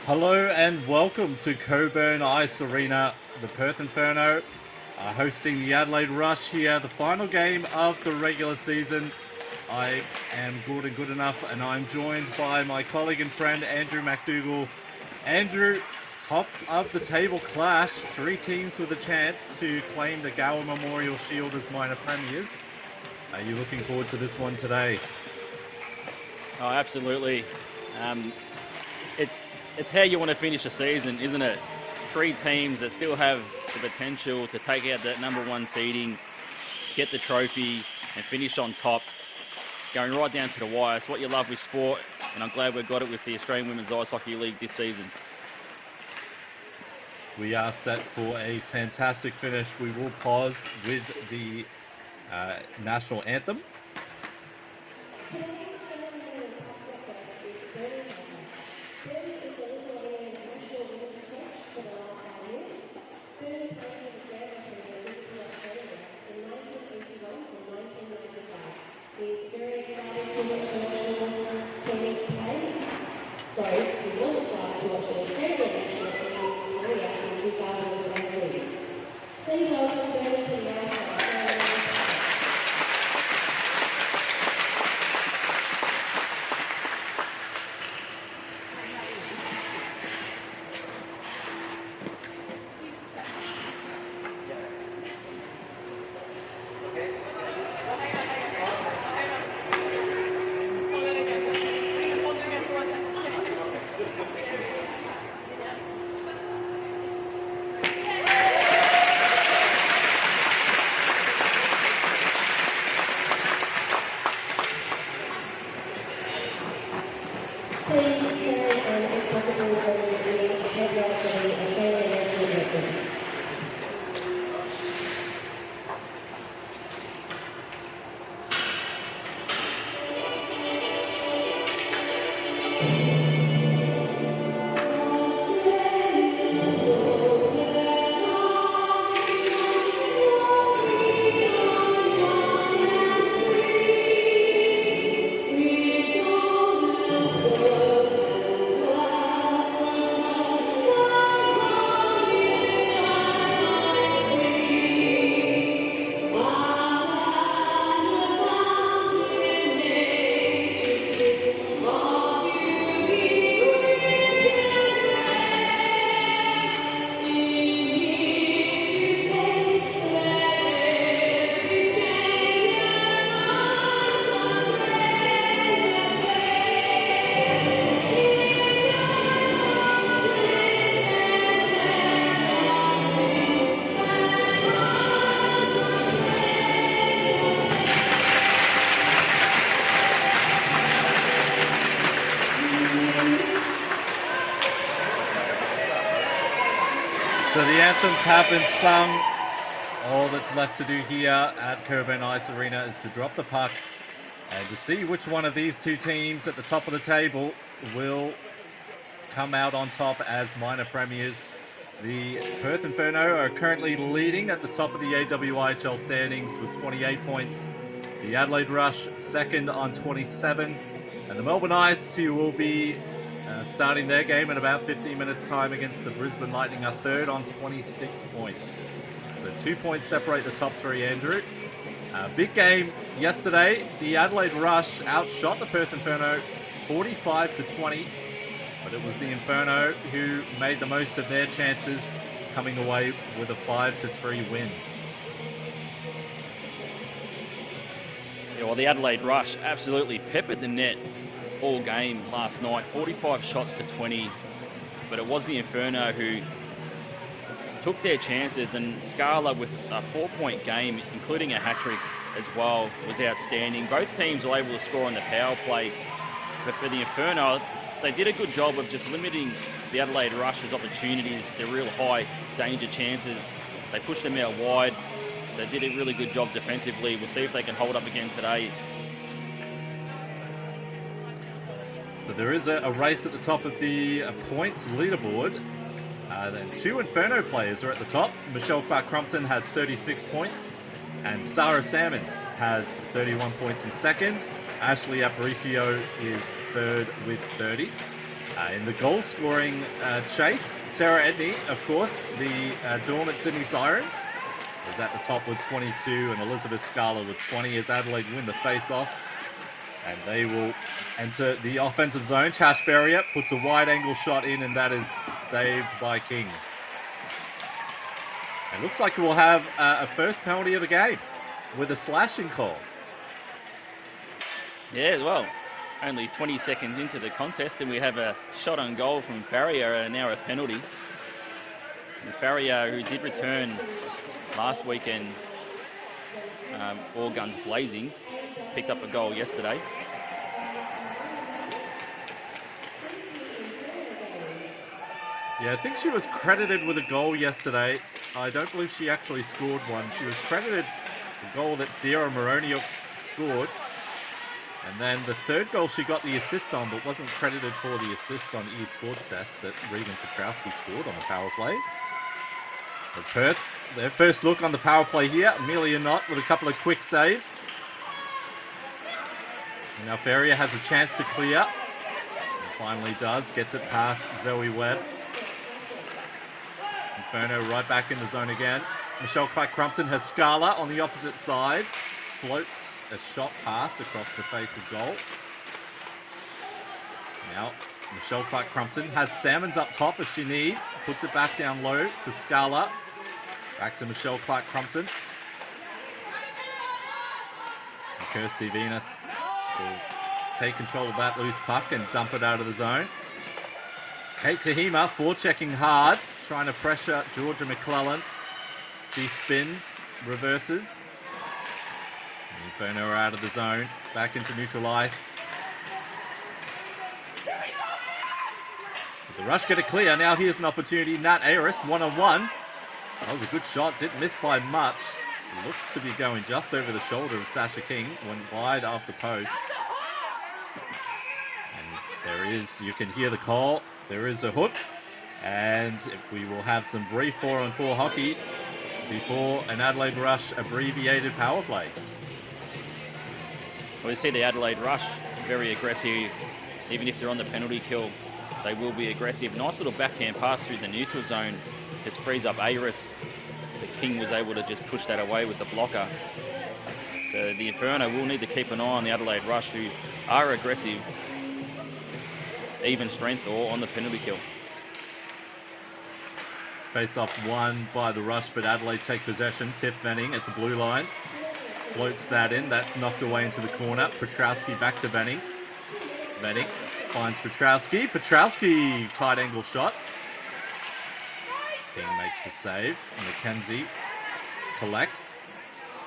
Hello and welcome to Coburn Ice Arena. The Perth Inferno are hosting the Adelaide Rush here, the final game of the regular season. I am Gordon Goodenough and I'm joined by my colleague and friend Andrew McDougall. Andrew, top of the table clash, three teams with a chance to claim the Gower Memorial Shield as minor premiers. Are you looking forward to this one today? Oh, absolutely. It's how you want to finish a season, isn't it? Three teams that still have the potential to take out that number one seeding, get the trophy, and finish on top, going right down to the wire. It's what you love with sport, and I'm glad we've got it with the Australian Women's Ice Hockey League this season. We are set for a fantastic finish. We will pause with the national anthem. So the anthems have been sung. All that's left to do here at Coburn Ice Arena is to drop the puck and to see which one of these two teams at the top of the table will come out on top as minor premiers. The Perth Inferno are currently leading at the top of the AWIHL standings with 28 points. The Adelaide Rush second on 27. And the Melbourne Ice, who will be starting their game in about 15 minutes time against the Brisbane Lightning, are third on 26 points. So 2 points separate the top three, Andrew. Big game yesterday. The Adelaide Rush outshot the Perth Inferno 45-20, but it was the Inferno who made the most of their chances, coming away with a 5-3 win. Yeah, well, the Adelaide Rush absolutely peppered the net all game last night, 45 shots to 20, but it was the Inferno who took their chances, and Scala with a 4-point game, including a hat-trick as well, was outstanding. Both teams were able to score on the power play, but for the Inferno, they did a good job of just limiting the Adelaide Rush's opportunities, their real high danger chances. They pushed them out wide. They did a really good job defensively. We'll see if they can hold up again today. So there is a race at the top of the points leaderboard. Then two Inferno players are at the top. Michelle Clark-Crumpton has 36 points, and Sarah Salmons has 31 points in second. Ashley Aparicio is third with 30. In the goal-scoring chase, Sarah Edney, of course, the Dormant Sydney Sirens, is at the top with 22, and Elizabeth Scala with 20 as Adelaide win the face-off. And they will enter the offensive zone. Tash Ferrier puts a wide-angle shot in, and that is saved by King. It looks like we'll have a first penalty of the game with a slashing call. Yeah, well, only 20 seconds into the contest, and we have a shot on goal from Farrier and now a penalty. And Farrier, who did return last weekend, all guns blazing, picked up a goal yesterday. Yeah, I think she was credited with a goal yesterday. I don't believe she actually scored one. She was credited the goal that Sierra Moroni scored. And then the third goal she got the assist on, but wasn't credited for the assist on eSports Test that Regan Petrowski scored on the power play. But Perth, their first look on the power play here. Amelia Knott with a couple of quick saves. And now Ferrier has a chance to clear. And finally does, gets it past Zoe Webb. Inferno right back in the zone again. Michelle Clark-Crumpton has Scala on the opposite side. Floats a shot pass across the face of goal. Now, Michelle Clark-Crumpton has Salmons up top if she needs. Puts it back down low to Scala. Back to Michelle Clark-Crumpton. And Kirsty Venus will take control of that loose puck and dump it out of the zone. Kate Tahima forechecking hard, trying to pressure Georgia McClellan. She spins, reverses. Inferno are out of the zone, back into neutral ice. The Rush get it clear. Now here's an opportunity. Nat Ayres, one-on-one. That was a good shot, didn't miss by much. Looked to be going just over the shoulder of Sasha King, went wide off the post. And there is, you can hear the call. There is a hook. And we will have some brief 4-on-4 hockey before an Adelaide Rush abbreviated power play. Well, you see the Adelaide Rush, very aggressive. Even if they're on the penalty kill, they will be aggressive. Nice little backhand pass through the neutral zone. Just frees up Ayres. The King was able to just push that away with the blocker. So the Inferno will need to keep an eye on the Adelaide Rush, who are aggressive, even strength or on the penalty kill. Face off won by the Rush, but Adelaide take possession. Tiff Venning at the blue line. Floats that in. That's knocked away into the corner. Petrowski back to Venning. Venning finds Petrowski. Petrowski, tight angle shot. King makes the save. Mackenzie collects.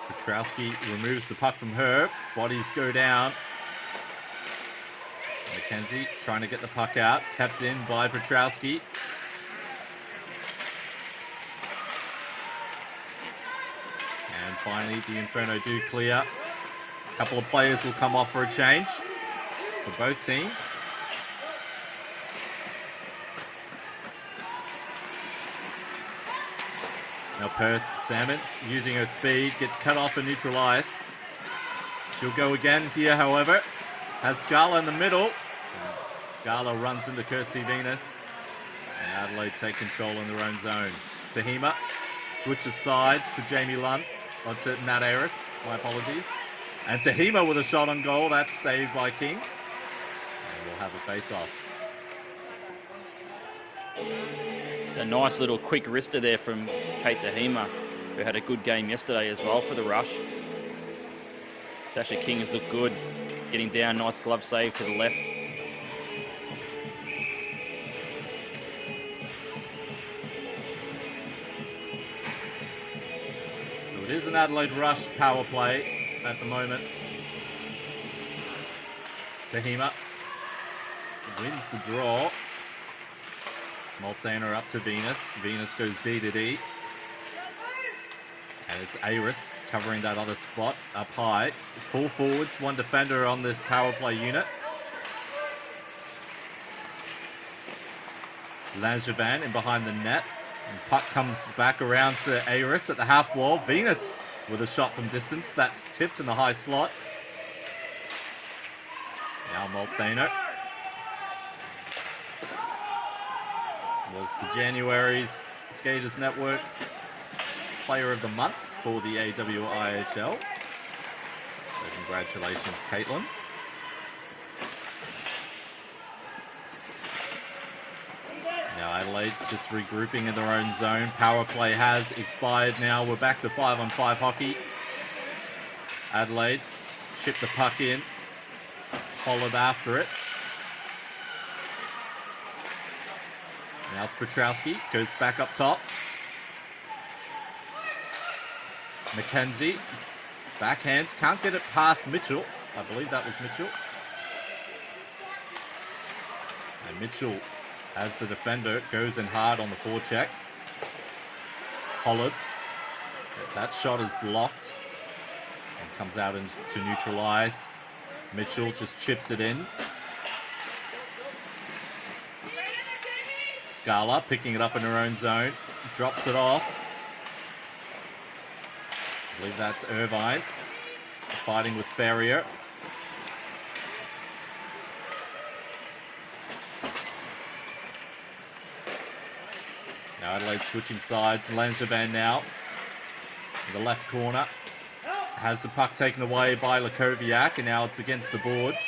Petrowski removes the puck from her. Bodies go down. Mackenzie trying to get the puck out. Kept in by Petrowski. And finally, the Inferno do clear. A couple of players will come off for a change for both teams. Now Perth, Salmons using her speed, gets cut off in neutral ice. She'll go again here, however. Has Scala in the middle. Scala runs into Kirsty Venus. And Adelaide take control in their own zone. Tahima switches sides to Jamie Lund. Or to Nat Ayres, my apologies. And Tahima with a shot on goal. That's saved by King. And we'll have a face-off. So nice little quick wrister there from Kate Tahima, who had a good game yesterday as well for the Rush. Sasha King has looked good. He's getting down, nice glove save to the left. So it is an Adelaide Rush power play at the moment. Tahima wins the draw. Multhaner up to Venus. Venus goes D to D. And it's Ayres covering that other spot up high. Full forwards, one defender on this power play unit. Langevin in behind the net. And puck comes back around to Ayres at the half wall. Venus with a shot from distance. That's tipped in the high slot. Now Multhaner. Was the January's Skaters Network Player of the Month for the AWIHL. So congratulations, Caitlin. Now Adelaide just regrouping in their own zone. Power play has expired now. We're back to 5-on-5 hockey. Adelaide chip the puck in. Followed after it. Now Spetrowski goes back up top. McKenzie. Backhands. Can't get it past Mitchell. I believe that was Mitchell. And Mitchell, as the defender, goes in hard on the forecheck. Hollard. That shot is blocked. And comes out into neutral ice. Mitchell just chips it in. Scala picking it up in her own zone. Drops it off. I believe that's Irvine. Fighting with Ferrier. Now Adelaide switching sides. Langevin now in the left corner. Has the puck taken away by Lakoviak, and now it's against the boards.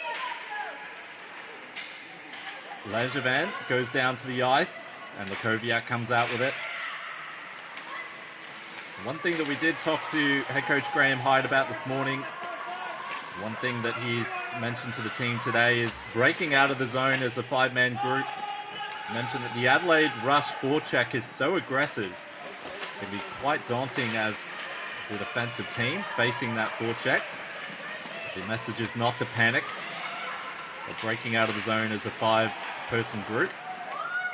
Langevin goes down to the ice, and Lakoviak comes out with it. One thing that we did talk to head coach Graham Hyde about this morning, one thing that he's mentioned to the team today is breaking out of the zone as a five-man group. He mentioned that the Adelaide rush forecheck is so aggressive, it can be quite daunting as the defensive team facing that forecheck. The message is not to panic, but breaking out of the zone as a five-person group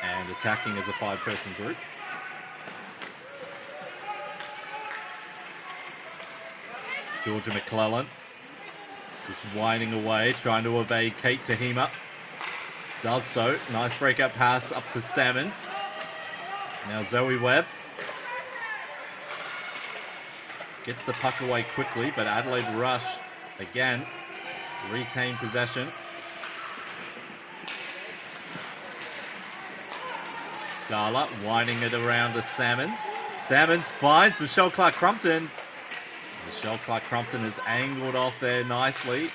and attacking as a five-person group. Georgia McClellan just winding away, trying to evade Kate Tahima. Does so. Nice breakout pass up to Salmons. Now Zoe Webb gets the puck away quickly, but Adelaide rush again retain possession. Scala winding it around to Salmons. Salmons finds Michelle Clark-Crumpton. Michelle Clark-Crumpton is angled off there nicely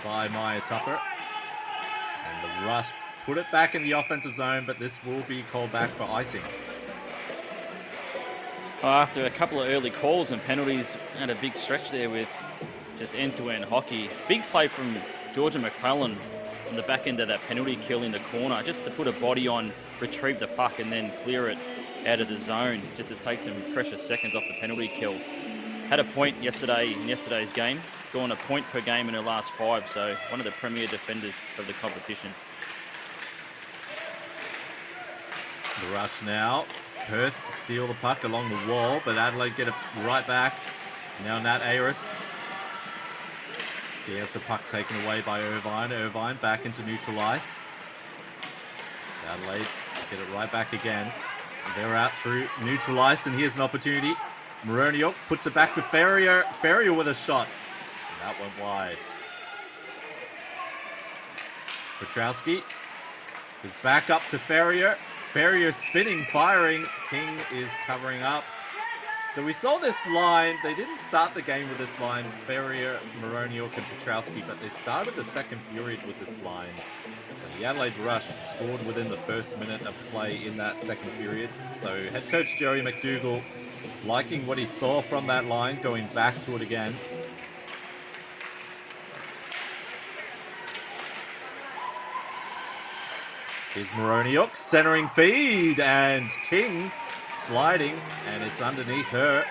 by Maya Tupper. And the rush put it back in the offensive zone, but this will be called back for icing. After a couple of early calls and penalties, had a big stretch there with just end-to-end hockey. Big play from Georgia McClellan on the back end of that penalty kill in the corner, just to put a body on, retrieve the puck, and then clear it out of the zone, just to take some precious seconds off the penalty kill. Had a point yesterday in yesterday's game, gone a point per game in her last 5, so one of the premier defenders of the competition. The rush now. Perth steal the puck along the wall, but Adelaide get it right back. Now Nat Ayres. He has the puck taken away by Irvine. Irvine back into neutral ice. Adelaide get it right back again. They're out through neutral ice, and here's an opportunity. Moroniuk puts it back to Ferrier. Ferrier with a shot. And that went wide. Petrowski is back up to Ferrier. Ferrier spinning, firing. King is covering up. So we saw this line. They didn't start the game with this line, Ferrier, Moroniuk, and Petrowski, but they started the second period with this line. And the Adelaide Rush scored within the first minute of play in that second period. So head coach Jerry McDougall liking what he saw from that line, going back to it again. Here's Moroniuk, centering feed, and King sliding, and it's underneath her.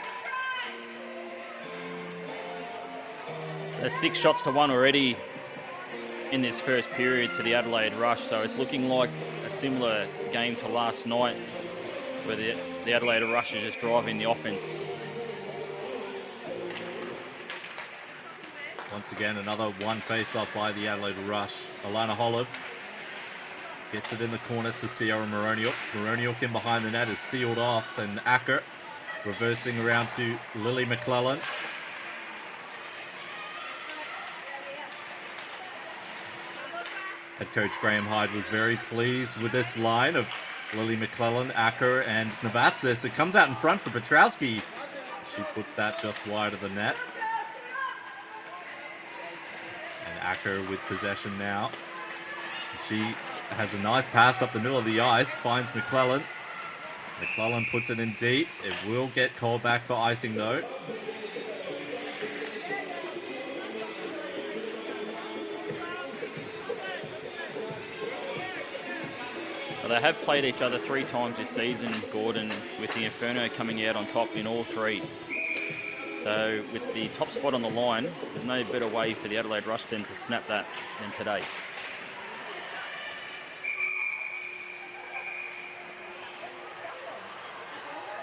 So 6 shots to 1 already in this first period to the Adelaide Rush, so it's looking like a similar game to last night, where the Adelaide Rush is just driving the offense. Once again, another one face-off by the Adelaide Rush. Alana Hollov gets it in the corner to Sierra Moroniuk. Moroniuk in behind the net is sealed off, and Acker reversing around to Lily McClellan. Head coach Graham Hyde was very pleased with this line of Lily McClellan, Acker, and Navatsas. It comes out in front for Petrowski. She puts that just wide of the net. And Acker with possession now. She has a nice pass up the middle of the ice, finds McClellan. McClellan puts it in deep. It will get called back for icing though. Well, they have played each other 3 times this season, Gordon, with the Inferno coming out on top in all 3. So with the top spot on the line, there's no better way for the Adelaide Rush team to snap that than today.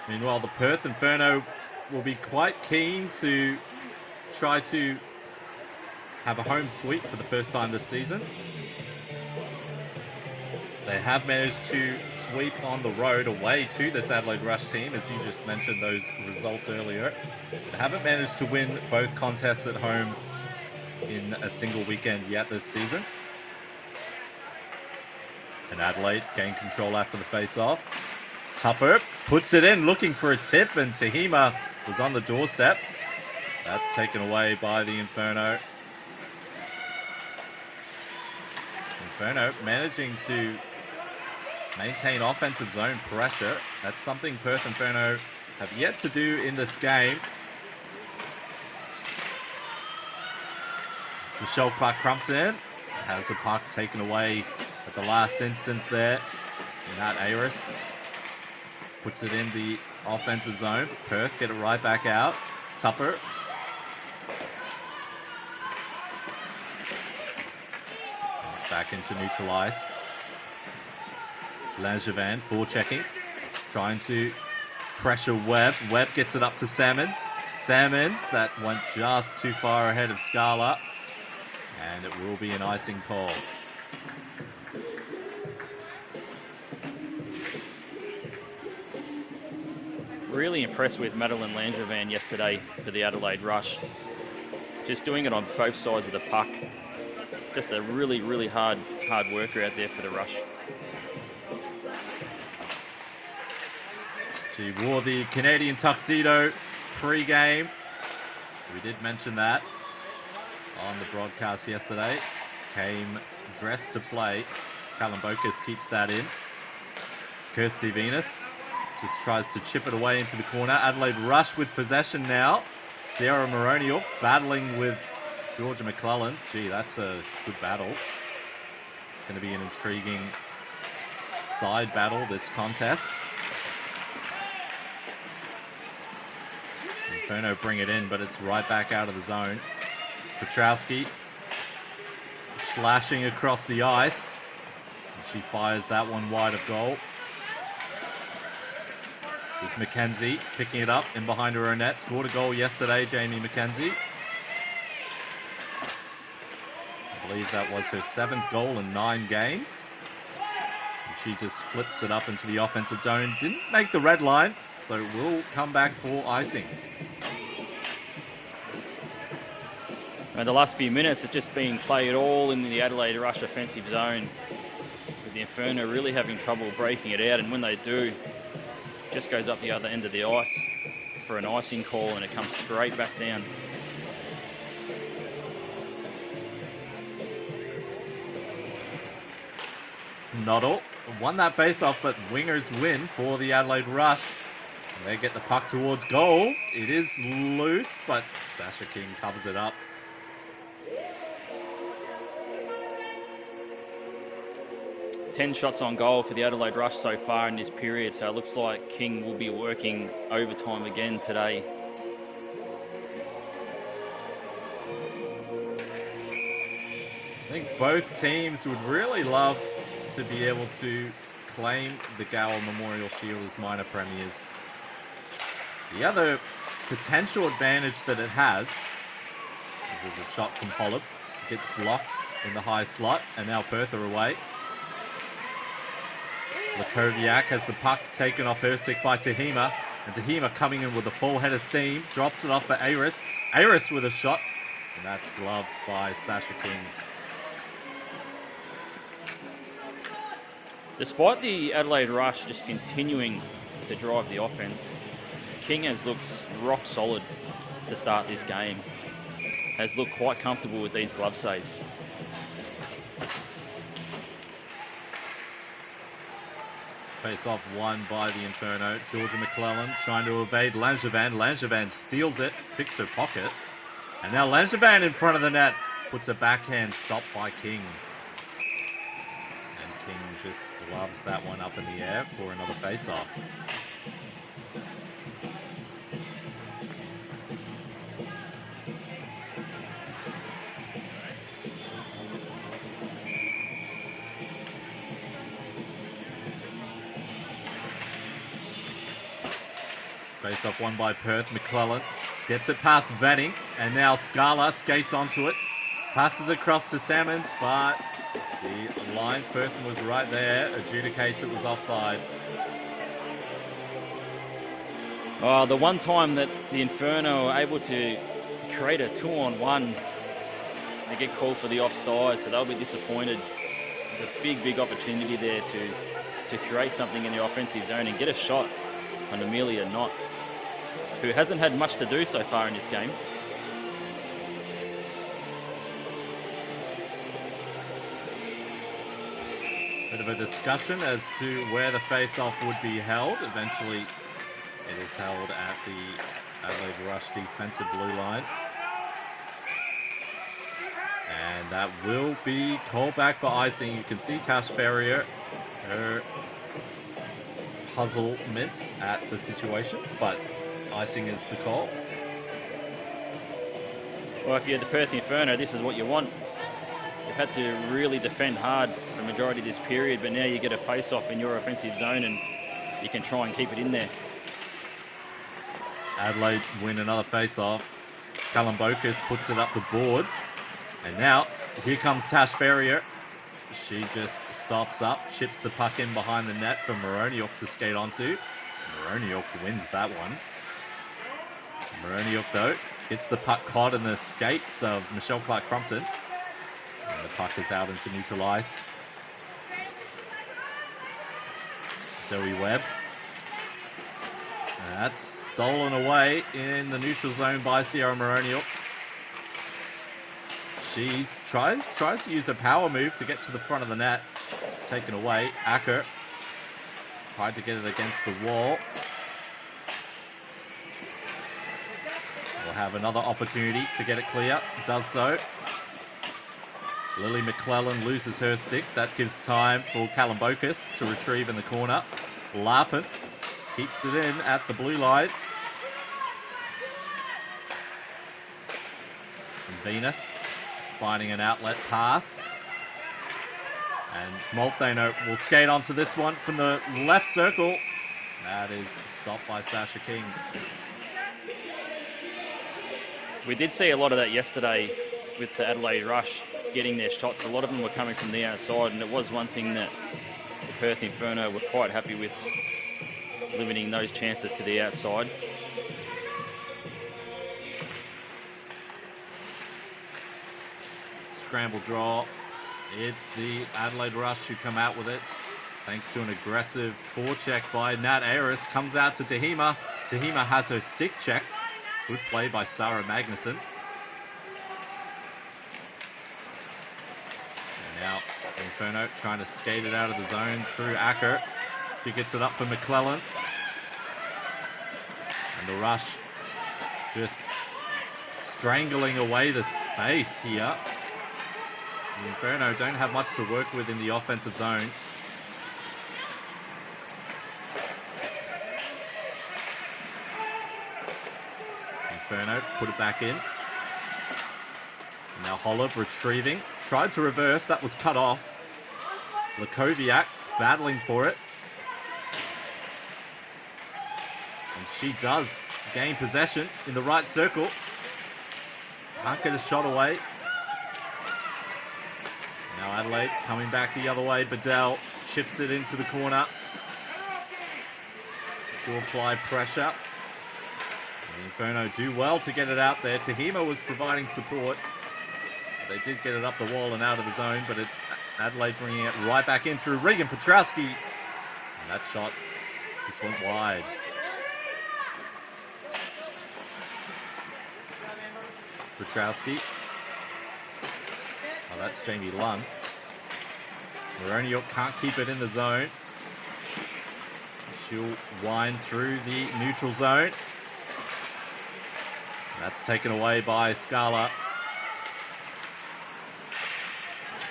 Meanwhile, the Perth Inferno will be quite keen to try to have a home sweep for the first time this season. They have managed to sweep on the road away to this Adelaide Rush team, as you just mentioned those results earlier. They haven't managed to win both contests at home in a single weekend yet this season. And Adelaide gain control after the face-off. Tupper puts it in, looking for a tip, and Tahima was on the doorstep. That's taken away by the Inferno. Inferno managing to maintain offensive zone pressure. That's something Perth Inferno have yet to do in this game. Michelle Clark-Crump's in. Has the puck taken away at the last instance there. Nat Ayres puts it in the offensive zone. Perth get it right back out. Tupper. It's back into neutral ice. Langevin forechecking, trying to pressure Webb. Webb gets it up to Salmons. Salmons, that went just too far ahead of Scala, and it will be an icing call. Really impressed with Madeline Langevin yesterday for the Adelaide Rush. Just doing it on both sides of the puck. Just a really, really hard worker out there for the Rush. She wore the Canadian tuxedo pre-game. We did mention that on the broadcast yesterday. Came dressed to play. Callum Bokas keeps that in. Kirsty Venus just tries to chip it away into the corner. Adelaide Rush with possession now. Sierra Moronial battling with Georgia McClellan. Gee, that's a good battle. It's going to be an intriguing side battle, this contest. Inferno bring it in, but it's right back out of the zone. Petrowski slashing across the ice. She fires that one wide of goal. It's McKenzie picking it up in behind her own net. Scored a goal yesterday, Jamie McKenzie. I believe that was her 7th goal in 9 games. And she just flips it up into the offensive zone. Didn't make the red line, so will come back for icing. And the last few minutes, it's just been played all in the Adelaide Rush offensive zone, with the Inferno really having trouble breaking it out. And when they do, it just goes up the other end of the ice for an icing call, and it comes straight back down. Noddle won that face-off, but wingers win for the Adelaide Rush. They get the puck towards goal. It is loose, but Sasha King covers it up. Ten shots on goal for the Adelaide Rush so far in this period, so it looks like King will be working overtime again today. I think both teams would really love to be able to claim the Gower Memorial Shield as minor premiers. The other potential advantage that it has is there's a shot from Hollop. It gets blocked in the high slot, and now Perth are away. Lakoviak has the puck taken off her stick by Tahima, and Tahima coming in with a full head of steam, drops it off for Ayres. Ayres with a shot, and that's gloved by Sasha King. Despite the Adelaide rush just continuing to drive the offense, King has looked rock solid to start this game. Has looked quite comfortable with these glove saves. Face off won by the Inferno. Georgia McClellan trying to evade Langevin. Langevin steals it, picks her pocket. And now Langevin in front of the net. Puts a backhand stop by King. And King just gloves that one up in the air for another face-off. Face-off won by Perth. McClellan gets it past Vanning, and now Scala skates onto it. Passes across to Salmons, but the lines person was right there. Adjudicates it was offside. The one time that the Inferno are able to create a 2-on-1, they get called for the offside, so they'll be disappointed. There's a big opportunity there to create something in the offensive zone and get a shot on Amelia Knott, who hasn't had much to do so far in this game. Bit of a discussion as to where the face-off would be held. Eventually, it is held at the Adelaide Rush defensive blue line. And that will be called back for icing. You can see Tash Ferrier, her puzzlement at the situation, but icing is the call. Well, if you're the Perth Inferno, this is what you want. You've had to really defend hard for the majority of this period, but now you get a face-off in your offensive zone and you can try and keep it in there. Adelaide win another face-off. Callum Bokus puts it up the boards. And now, here comes Tash Ferrier. She just stops up, chips the puck in behind the net for Moroniuk to skate onto. Moroniuk wins that one. Moroniuk, though, hits the puck caught in the skates of Michelle Clark-Crumpton. And the puck is out into neutral ice. Zoe Webb. That's stolen away in the neutral zone by Sierra Moroniuk. She tries to use a power move to get to the front of the net. Taken away. Acker tried to get it against the wall. We'll have another opportunity to get it clear. Does so. Lily McClellan loses her stick. That gives time for Callum Bokus to retrieve in the corner. Larpin keeps it in at the blue line. And Venus finding an outlet pass. And Molteno will skate onto this one from the left circle. That is stopped by Sasha King. We did see a lot of that yesterday with the Adelaide Rush getting their shots. A lot of them were coming from the outside, and it was one thing that the Perth Inferno were quite happy with, limiting those chances to the outside. Scramble draw. It's the Adelaide Rush who come out with it, thanks to an aggressive forecheck by Nat Ayres. Comes out to Tahima. Tahima has her stick checked. Good play by Sarah Magnuson. And now Inferno trying to skate it out of the zone through Acker. She gets it up for McClellan. And the Rush just strangling away the space here. The Inferno don't have much to work with in the offensive zone. Inferno put it back in. Now Holub retrieving. Tried to reverse. That was cut off. Lakoviak battling for it. And she does gain possession in the right circle. Can't get a shot away. Now Adelaide coming back the other way. Bedell chips it into the corner to apply pressure. The Inferno do well to get it out there. Tahima was providing support. They did get it up the wall and out of the zone, but it's Adelaide bringing it right back in through Regan Petrowski. And that shot just went wide. Petrowski. Oh, that's Jamie Lunn. Moroniuk can't keep it in the zone. She'll wind through the neutral zone. That's taken away by Scala.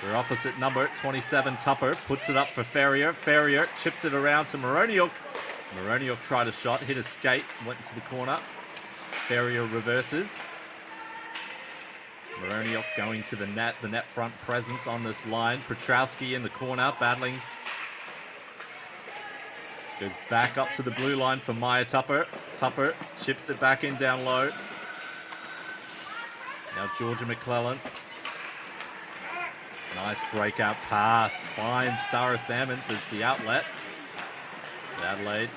Their opposite number, 27, Tupper, puts it up for Ferrier. Ferrier chips it around to Moroniuk. Moroniuk tried a shot, hit a skate, went into the corner. Ferrier reverses. Moroniuk going to the net front presence on this line. Petrowski in the corner, battling. Goes back up to the blue line for Maya Tupper. Tupper chips it back in down low. Now Georgia McClellan. Nice breakout pass. Finds Sarah Salmons as the outlet. Adelaide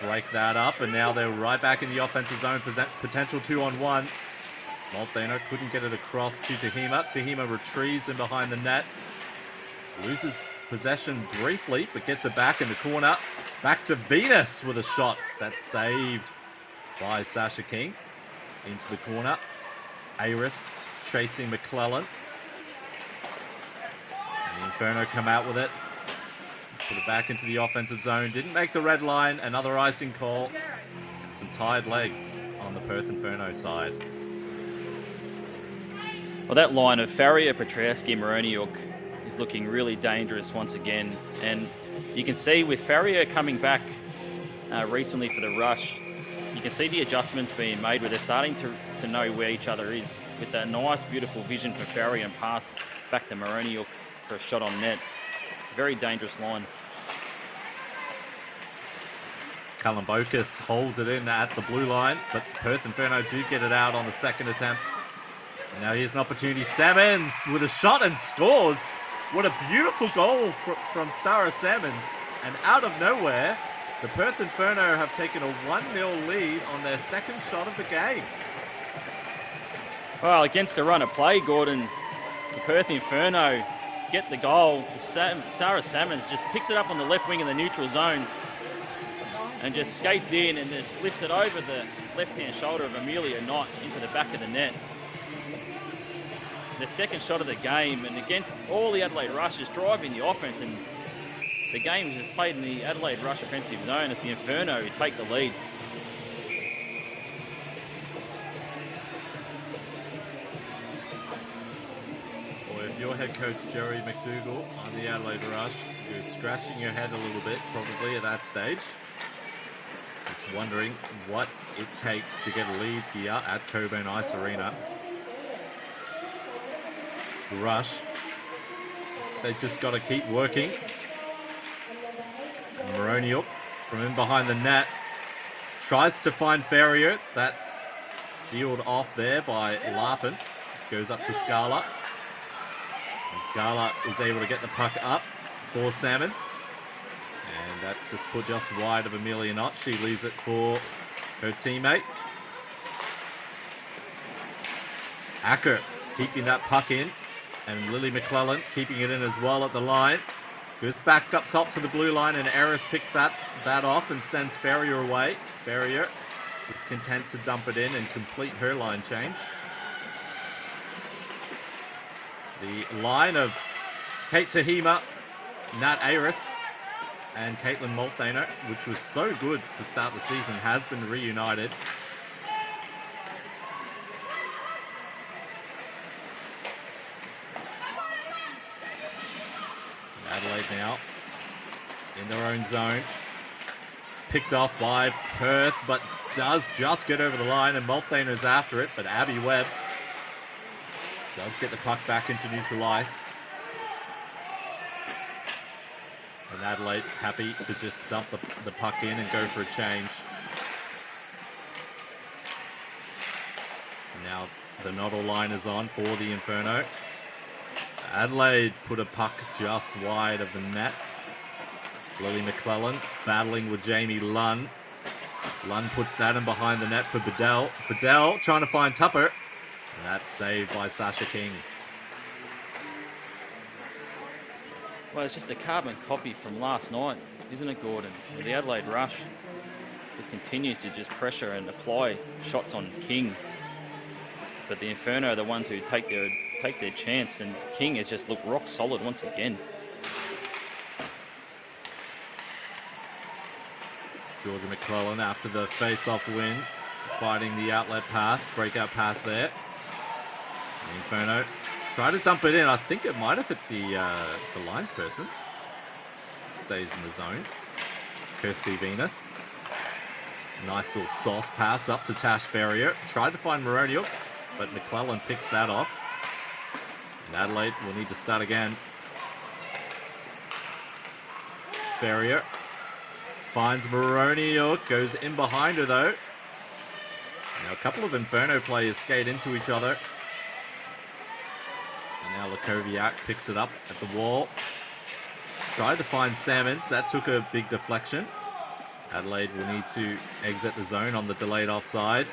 break that up, and now they're right back in the offensive zone. Potential 2-on-1. Molteno couldn't get it across to Tahima. Tahima retrieves in behind the net. Loses possession briefly, but gets it back in the corner. Back to Venus with a shot that's saved by Sasha King. Into the corner. Aris chasing McClellan. And the Inferno come out with it. Put it back into the offensive zone. Didn't make the red line. Another icing call. And some tired legs on the Perth Inferno side. Well, that line of Farrier, Petrowski, Moroniuk is looking really dangerous once again. And you can see with Farrier coming back recently for the rush, you can see the adjustments being made where they're starting to know where each other is with that nice, beautiful vision for Farrier and pass back to Moroniuk for a shot on net. Very dangerous line. Kalambokas holds it in at the blue line, but Perth Inferno do get it out on the second attempt. And now here's an opportunity. Salmons with a shot and scores. What a beautiful goal from Sarah Salmons. And out of nowhere, the Perth Inferno have taken a 1-0 lead on their second shot of the game. Well, against a run of play, Gordon, the Perth Inferno get the goal. Sarah Salmons just picks it up on the left wing in the neutral zone and just skates in and just lifts it over the left-hand shoulder of Amelia Knott into the back of the net. The second shot of the game, and against all the Adelaide Rush is driving the offense, and the game is played in the Adelaide Rush offensive zone as the Inferno who take the lead. Boy, if you're head coach Jerry McDougall on the Adelaide Rush, you're scratching your head a little bit probably at that stage. Just wondering what it takes to get a lead here at Coburn Ice Arena. Rush, they just got to keep working. Moroniuk from in behind the net tries to find Ferrier. That's sealed off there by Larpent. Goes up to Scala, and Scala is able to get the puck up for Salmons, and that's just put just wide of Amelia Knott. She leaves it for her teammate. Acker keeping that puck in, and Lily McClellan keeping it in as well at the line. It's back up top to the blue line, and Eris picks that off and sends Ferrier away. Ferrier is content to dump it in and complete her line change. The line of Kate Tahima, Nat Aris, and Caitlin Molthaner, which was so good to start the season, has been reunited. Adelaide now in their own zone. Picked off by Perth, but does just get over the line, and Molthaner's after it, but Abby Webb does get the puck back into neutral ice. And Adelaide happy to just dump the puck in and go for a change. And now the Noddle line is on for the Inferno. Adelaide put a puck just wide of the net. Lily McClellan battling with Jamie Lunn. Lunn puts that in behind the net for Bedell. Bedell trying to find Tupper. And that's saved by Sasha King. Well, it's just a carbon copy from last night, isn't it, Gordon? The Adelaide Rush just continued to just pressure and apply shots on King. But the Inferno are the ones who take their chance, and King has just looked rock solid once again. Georgia McClellan after the face-off win, fighting the outlet pass, breakout pass there. The Inferno try to dump it in. I think it might have hit the linesperson. Stays in the zone. Kirsty Venus. Nice little sauce pass up to Tash Ferrier. Tried to find Moroniuk, but McClellan picks that off. And Adelaide will need to start again. Ferrier finds Moroniuk, goes in behind her though. Now a couple of Inferno players skate into each other. And now Lakoviak picks it up at the wall. Tried to find Salmons. That took a big deflection. Adelaide will need to exit the zone on the delayed offside.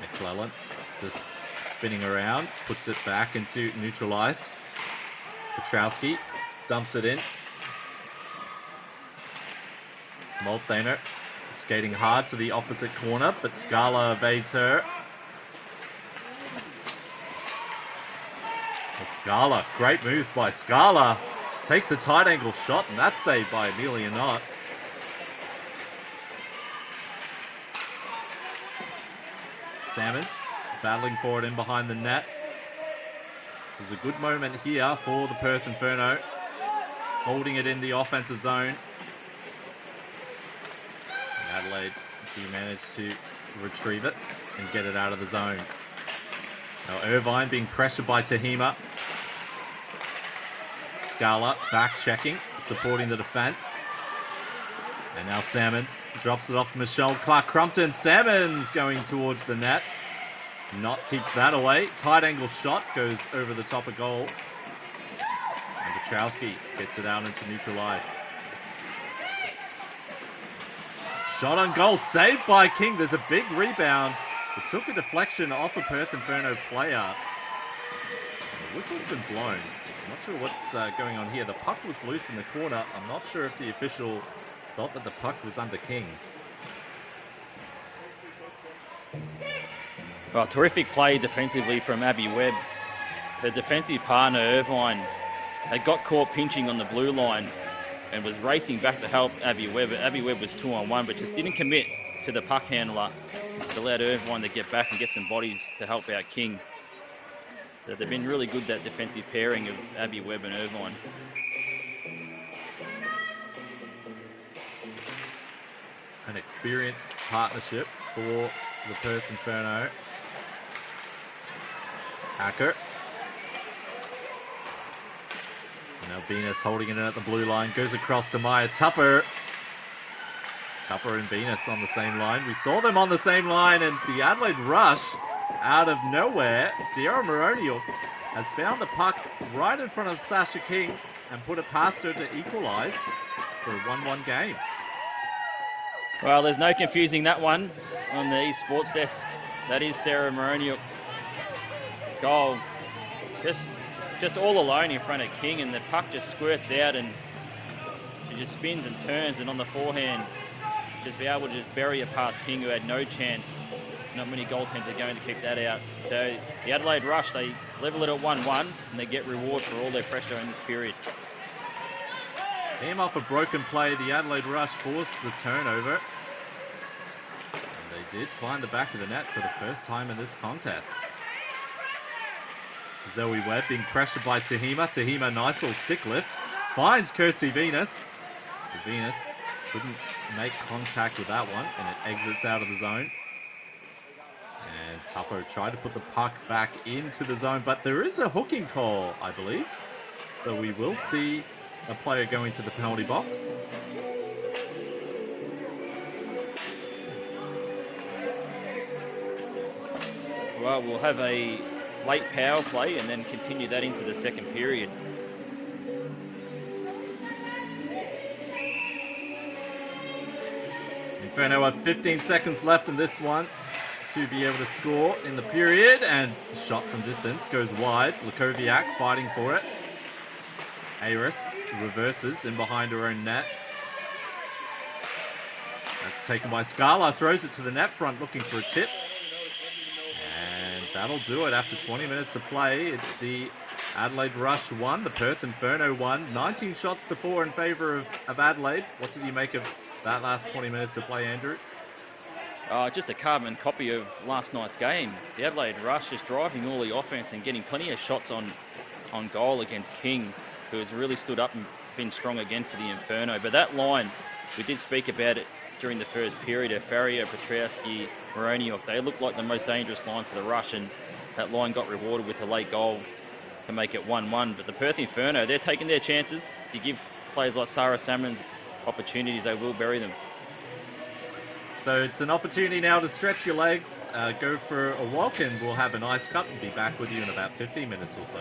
McClellan just spinning around, puts it back into neutral ice. Petrowski dumps it in. Molthaner skating hard to the opposite corner, but Scala evades her. Scala, great moves by Scala. Takes a tight angle shot, and that's saved by Amelia Knott. Salmons battling for it in behind the net. There's a good moment here for the Perth Inferno, holding it in the offensive zone. And Adelaide do manage to retrieve it and get it out of the zone. Now Irvine being pressured by Tahima. Scala back checking, supporting the defense. And now Salmons drops it off to Michelle Clark-Crumpton. Salmons going towards the net. Knott keeps that away. Tight angle shot goes over the top of goal. And Petrowski gets it out into neutral ice. Shot on goal, saved by King. There's a big rebound. It took a deflection off a Perth Inferno player. The whistle's been blown. I'm not sure what's going on here. The puck was loose in the corner. I'm not sure if the official thought that the puck was under King. Well, terrific play defensively from Abby Webb. Her defensive partner, Irvine, had got caught pinching on the blue line and was racing back to help Abby Webb. Abby Webb was 2-on-1, but just didn't commit to the puck handler to let Irvine to get back and get some bodies to help out King. So they've been really good, that defensive pairing of Abby Webb and Irvine. An experienced partnership for the Perth Inferno. Hacker. Now Venus holding it in at the blue line. Goes across to Maya Tupper. Tupper and Venus on the same line. We saw them on the same line, and the Adelaide Rush, out of nowhere, Sierra Moroniuk has found the puck right in front of Sasha King and put it past her to equalize for a 1-1 game. Well, there's no confusing that one on the esports desk. That is Sarah Moroniuk's goal. Just all alone in front of King, and the puck just squirts out and she just spins and turns, and on the forehand just be able to just bury it past King, who had no chance. Not many goaltenders are going to keep that out. So the Adelaide Rush, they level it at 1-1 and they get reward for all their pressure in this period. Came off a broken play. The Adelaide Rush forced the turnover. And they did find the back of the net for the first time in this contest. Zoe Webb being pressured by Tahima. Tahima, nice little stick lift. Finds Kirsty Venus. But Venus couldn't make contact with that one, and it exits out of the zone. And Tupper tried to put the puck back into the zone, but there is a hooking call, I believe. So we will see a player going to the penalty box. Well, we'll have a late power play and then continue that into the second period. Inferno have 15 seconds left in this one to be able to score in the period, and shot from distance goes wide. Lakoviak fighting for it. Aris reverses in behind her own net. That's taken by Scala, throws it to the net front looking for a tip. And that'll do it after 20 minutes of play. It's the Adelaide Rush 1, the Perth Inferno 1. 19 shots to 4 in favour of Adelaide. What did you make of that last 20 minutes of play, Andrew? Just a carbon copy of last night's game. The Adelaide Rush is driving all the offense and getting plenty of shots on goal against King, who has really stood up and been strong again for the Inferno. But that line, we did speak about it during the first period, of Farrier, Petrowski, Moroniok, they looked like the most dangerous line for the Rush, and that line got rewarded with a late goal to make it 1-1. But the Perth Inferno, they're taking their chances. If you give players like Sarah Salmons opportunities, they will bury them. So it's an opportunity now to stretch your legs, go for a walk, and we'll have an ice cup and be back with you in about 15 minutes or so.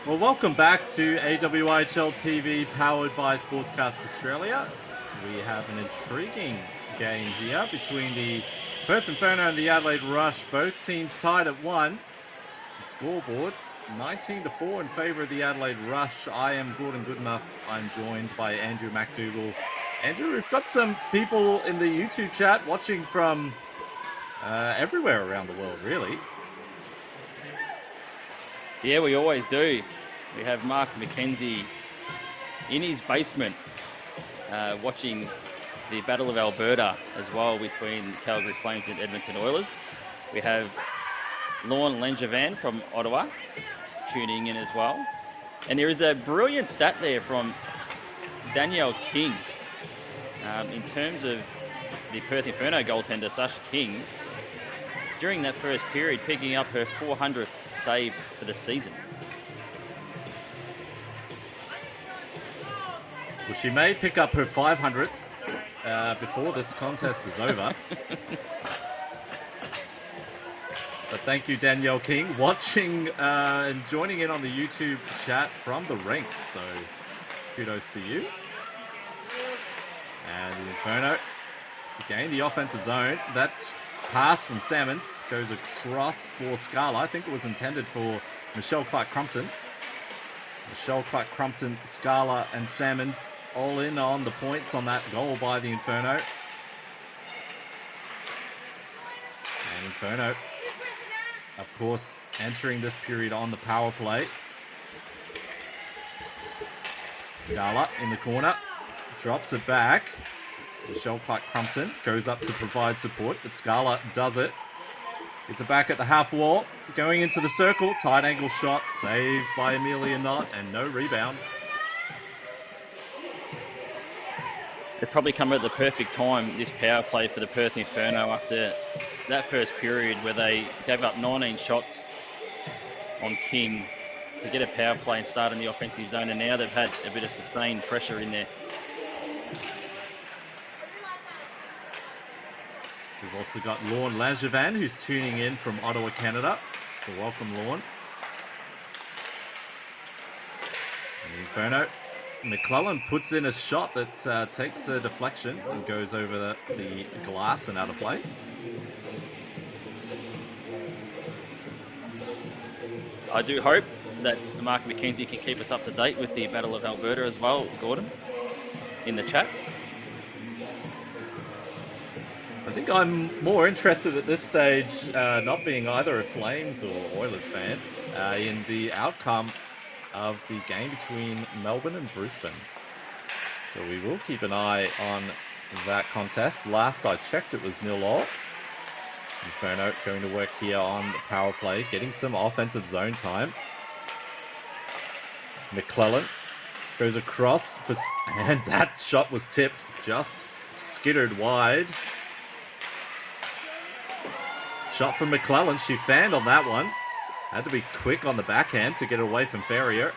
Well, welcome back to AWIHL TV, powered by Sportscast Australia. We have an intriguing game here between the Perth Inferno and the Adelaide Rush. Both teams tied at 1. The scoreboard 19-4 in favour of the Adelaide Rush. I am Gordon Goodenough. I'm joined by Andrew McDougall. Andrew, we've got some people in the YouTube chat watching from everywhere around the world, really. Yeah, we always do. We have Mark McKenzie in his basement watching the Battle of Alberta as well between Calgary Flames and Edmonton Oilers. We have Lorne Langevin from Ottawa tuning in as well. And there is a brilliant stat there from Danielle King in terms of the Perth Inferno goaltender, Sasha King, during that first period, picking up her 400th save for the season. Well, she may pick up her 500th before this contest is over. But thank you, Danielle King, watching and joining in on the YouTube chat from the rink. So kudos to you. And the Inferno gain the offensive zone. That pass from Salmons goes across for Scala. I think it was intended for Michelle Clark-Crumpton. Michelle Clark-Crumpton, Scala, and Salmons all in on the points on that goal by the Inferno. And Inferno, of course, entering this period on the power play. Scala in the corner, drops it back. Michelle Clark-Crumpton goes up to provide support, but Scala does it. It's a back at the half wall, going into the circle, tight angle shot, saved by Amelia Knott, and no rebound. It probably come at the perfect time, this power play for the Perth Inferno, after that first period where they gave up 19 shots on King to get a power play and start in the offensive zone, and now they've had a bit of sustained pressure in there. We've also got Lorne Langevin, who's tuning in from Ottawa, Canada. So welcome, Lorne. And Inferno. McClellan puts in a shot that takes a deflection and goes over the glass and out of play. I do hope that Mark McKenzie can keep us up to date with the Battle of Alberta as well, Gordon, in the chat. I think I'm more interested at this stage, not being either a Flames or Oilers fan, in the outcome of the game between Melbourne and Brisbane. So we will keep an eye on that contest. Last I checked, it was 0-0. Inferno going to work here on the power play, getting some offensive zone time. McClellan goes across, and that shot was tipped, just skittered wide. Shot from McClellan, she fanned on that one. Had to be quick on the backhand to get away from Ferrier.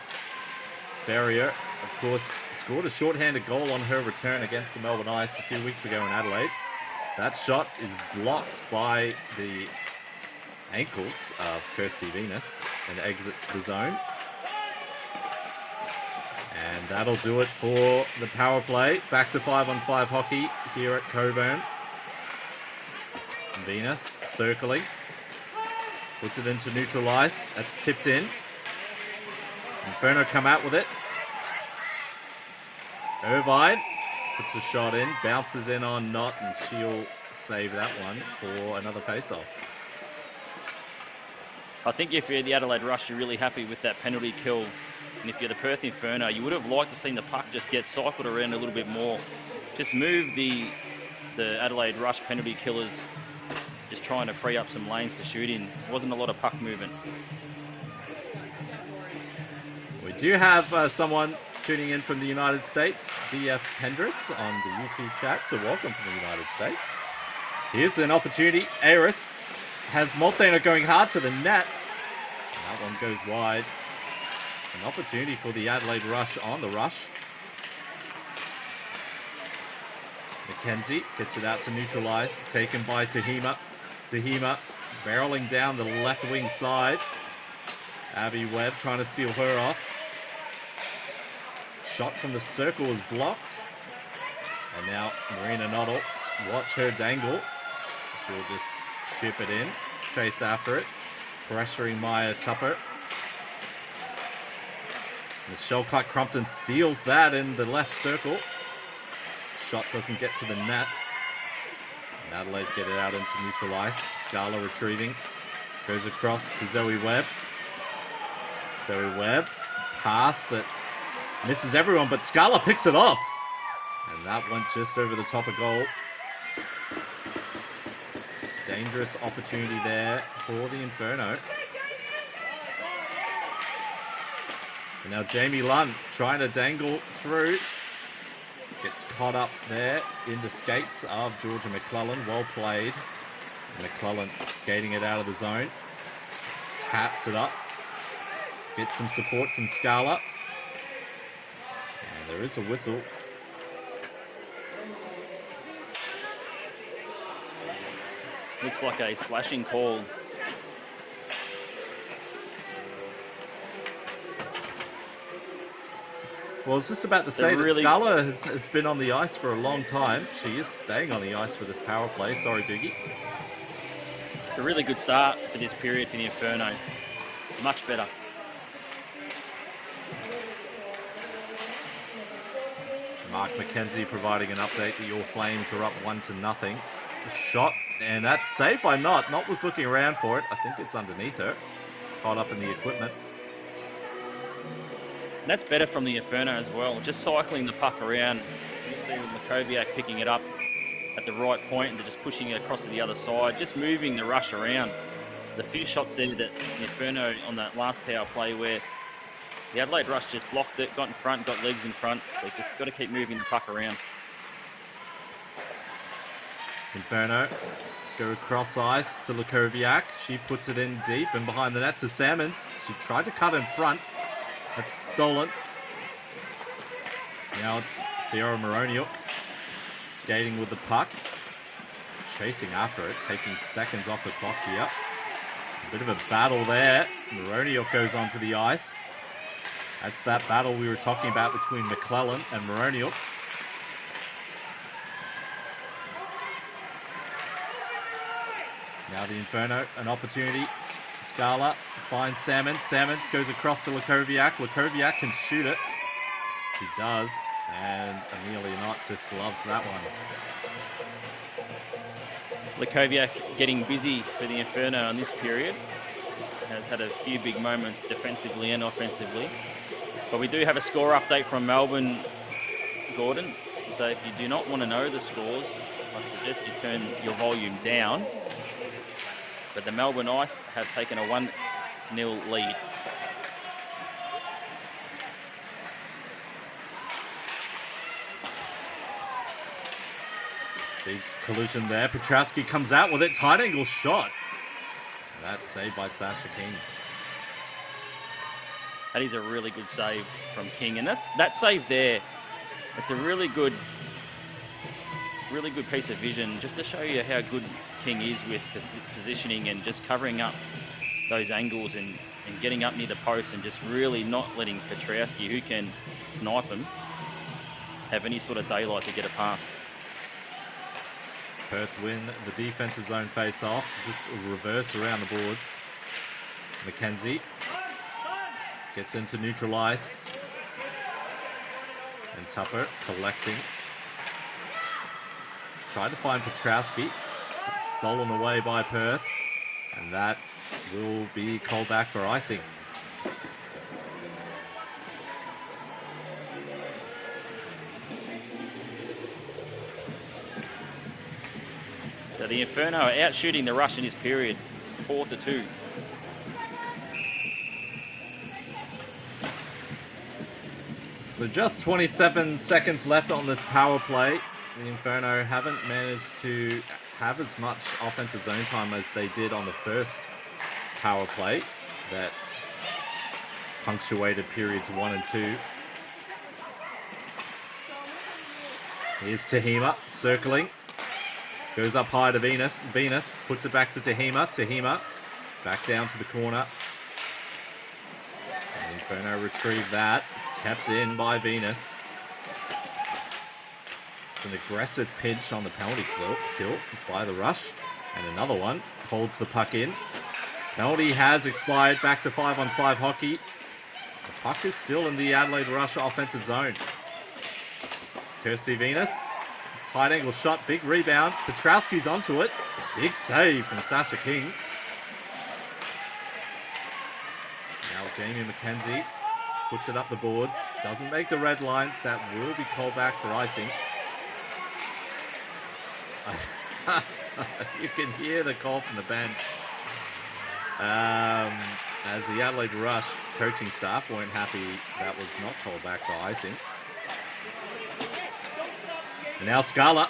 Ferrier, of course, scored a shorthanded goal on her return against the Melbourne Ice a few weeks ago in Adelaide. That shot is blocked by the ankles of Kirsty Venus and exits the zone. And that'll do it for the power play. Back to 5-on-5 hockey here at Coburn. Venus circling. Puts it into neutral ice. That's tipped in. Inferno come out with it. Irvine puts a shot in. Bounces in on Knott, and she'll save that one for another face-off. I think if you're the Adelaide Rush, you're really happy with that penalty kill. And if you're the Perth Inferno, you would have liked to see the puck just get cycled around a little bit more. Just move the Adelaide Rush penalty killers, just trying to free up some lanes to shoot in. There wasn't a lot of puck movement. We do have someone tuning in from the United States, DF Pendris, on the YouTube chat, so welcome from the United States. Here's an opportunity. Aris has Molteno going hard to the net. That one goes wide. An opportunity for the Adelaide Rush on the rush. McKenzie gets it out to neutral ice, taken by Tahima. Tahima barreling down the left wing side. Abby Webb trying to seal her off. Shot from the circle is blocked. And now Marina Noddle, watch her dangle. She'll just chip it in, chase after it, pressuring Maya Tupper. Michelle Crumpton steals that in the left circle. Shot doesn't get to the net. And Adelaide get it out into neutral ice. Scala retrieving. Goes across to Zoe Webb. Zoe Webb. Pass that misses everyone, but Scala picks it off. And that went just over the top of goal. Dangerous opportunity there for the Inferno. And now Jamie Lunn trying to dangle through. Gets caught up there in the skates of Georgia McClellan. Well played. McClellan skating it out of the zone. Just taps it up. Gets some support from Scala. And there is a whistle. Looks like a slashing call. Well, I was just about to say that Scala has been on the ice for a long time. She is staying on the ice for this power play. Sorry, Doogie. It's a really good start for this period for the Inferno. Much better. Mark McKenzie providing an update that your Flames are up 1-0. A shot, and that's saved by Knott. Knott was looking around for it. I think it's underneath her. Caught up in the equipment. That's better from the Inferno as well. Just cycling the puck around. You see Makoviak picking it up at the right point and they're just pushing it across to the other side. Just moving the rush around. The few shots there that the Inferno on that last power play where the Adelaide Rush just blocked it, got in front, got legs in front. So you just got to keep moving the puck around. Inferno go across ice to Lukoviak. She puts it in deep and behind the net to Salmons. She tried to cut in front. That's stolen. Now it's Tiara Moroniuk skating with the puck. Chasing after it, taking seconds off the clock here. A bit of a battle there. Moroniuk goes onto the ice. That's that battle we were talking about between McClellan and Moroniuk. Now the Inferno, an opportunity. Scala finds Salmons. Salmons goes across to Lukoviak. Lukoviak can shoot it. She does. And Amelia Knott just gloves that one. Lukoviak getting busy for the Inferno in this period. Has had a few big moments defensively and offensively. But we do have a score update from Melbourne, Gordon. So if you do not want to know the scores, I suggest you turn your volume down. But the Melbourne Ice have taken a 1-0 lead. Big collision there. Petrowski comes out with it. Tight angle shot. And that's saved by Sasha King. That is a really good save from King. And that save there, it's a really good piece of vision just to show you how good King is with positioning and just covering up those angles and getting up near the post and just really not letting Petrowski, who can snipe him, have any sort of daylight to get it past. Perth win the defensive zone face-off. Just a reverse around the boards. McKenzie gets into neutral ice. And Tupper collecting. Tried to find Petrowski. Stolen away by Perth. And that will be called back for icing. So the Inferno are out shooting the Rush in this period, 4-2. So just 27 seconds left on this power play. The Inferno haven't managed to have as much offensive zone time as they did on the first power play that punctuated periods 1 and 2. Here's Tahima circling. Goes up high to Venus. Venus puts it back to Tahima. Tahima back down to the corner. Inferno retrieved that. Kept in by Venus. It's an aggressive pinch on the penalty kill by the Rush. And another one holds the puck in. Penalty has expired. Back to 5-on-5 hockey. The puck is still in the Adelaide Rush offensive zone. Kirsty Venus. Tight angle shot. Big rebound. Petrowski's onto it. Big save from Sasha King. Now Jamie McKenzie puts it up the boards. Doesn't make the red line. That will be called back for icing. You can hear the call from the bench. As the Adelaide Rush coaching staff weren't happy that was not called back for icing. And now Scala.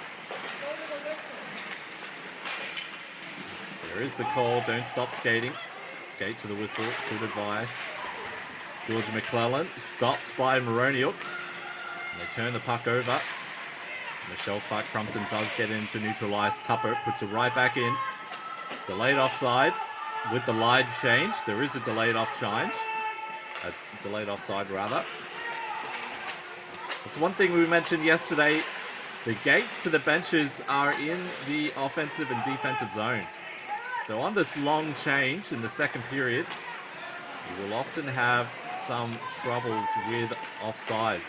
There is the call. Don't stop skating. Skate to the whistle. Good advice. Georgia McClellan stopped by Moroniuk. And they turn the puck over. Michelle Clark-Crumpton does get in to neutralise. Tupper puts it right back in. Delayed offside with the line change. There is a delayed offside rather. It's one thing we mentioned yesterday. The gates to the benches are in the offensive and defensive zones. So on this long change in the second period, you will often have some troubles with offsides.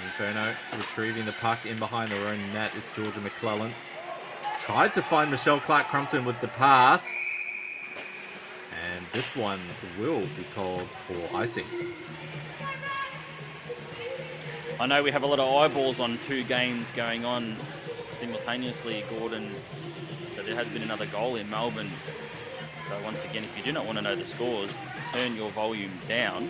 Inferno retrieving the puck in behind their own net is Georgia McClellan. Tried to find Michelle Clark-Crumpton with the pass. And this one will be called for icing. I know we have a lot of eyeballs on two games going on simultaneously, Gordon. So there has been another goal in Melbourne. So once again, if you do not want to know the scores, turn your volume down.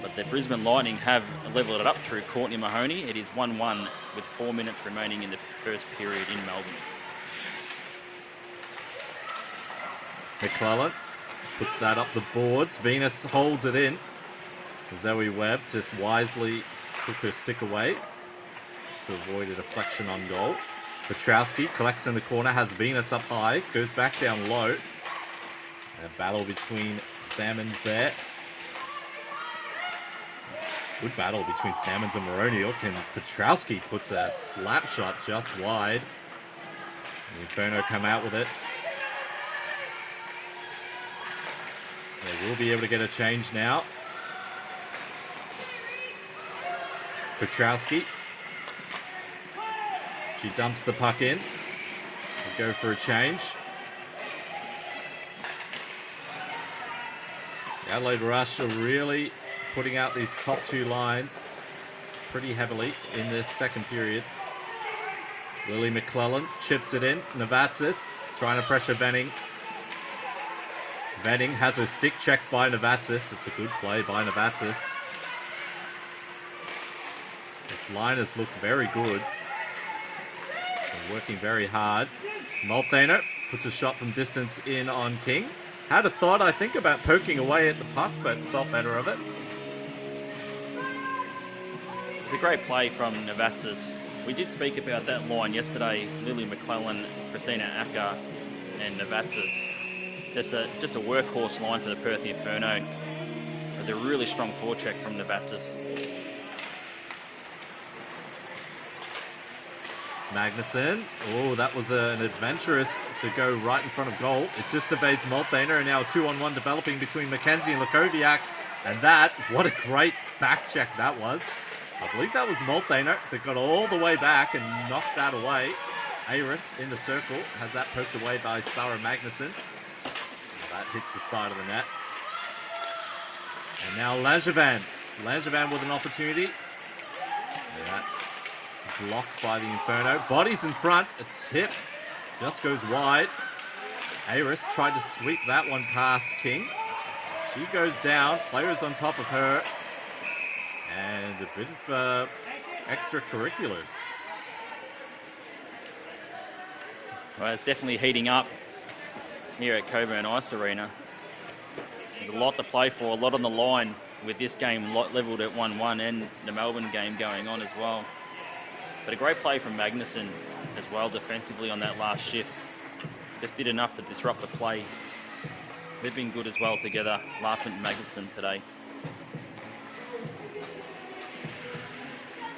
But the Brisbane Lightning have levelled it up through Courtney Mahoney. It is 1-1 with 4 minutes remaining in the first period in Melbourne. McClellan puts that up the boards. Venus holds it in. Zoe Webb just wisely took her stick away to avoid a deflection on goal. Petrowski collects in the corner, has Venus up high, goes back down low. And a battle between Salmons there. Good battle between Salmons and Moroniuk, and Petrowski puts a slap shot just wide. The Inferno come out with it. They will be able to get a change now. Petrowski. She dumps the puck in. We'll go for a change. The Adelaide Rush are really putting out these top two lines pretty heavily in this second period. Lily McClellan chips it in. Navatzis trying to pressure Venning. Venning has her stick checked by Navatzis. It's a good play by Navatzis. This line has looked very good. They're working very hard. Molthaner puts a shot from distance in on King. Had a thought, I think, about poking away at the puck, but felt better of it. It's a great play from Navatzis. We did speak about that line yesterday. Lily McClellan, Christina Acker, and Navatzis. Just a workhorse line for the Perth Inferno. It was a really strong forecheck from Navatzis. Magnuson. Oh, that was an adventurous to go right in front of goal. It just evades Molthaner, and now a 2-on-1 developing between McKenzie and Lakoviak. And that, what a great back check that was. I believe that was Molthaner that got all the way back and knocked that away. Aris in the circle has that poked away by Sarah Magnuson. That hits the side of the net. And now Langevin. Langevin with an opportunity. And that's blocked by the Inferno. Bodies in front. A tip. Just goes wide. Aris tried to sweep that one past King. She goes down. Players on top of her. And a bit of extracurriculars. Well, it's definitely heating up here at Coburn Ice Arena. There's a lot to play for, a lot on the line with this game levelled at 1-1 and the Melbourne game going on as well. But a great play from Magnuson as well defensively on that last shift. just did enough to disrupt the play. They've been good as well together, Larpent and Magnuson today.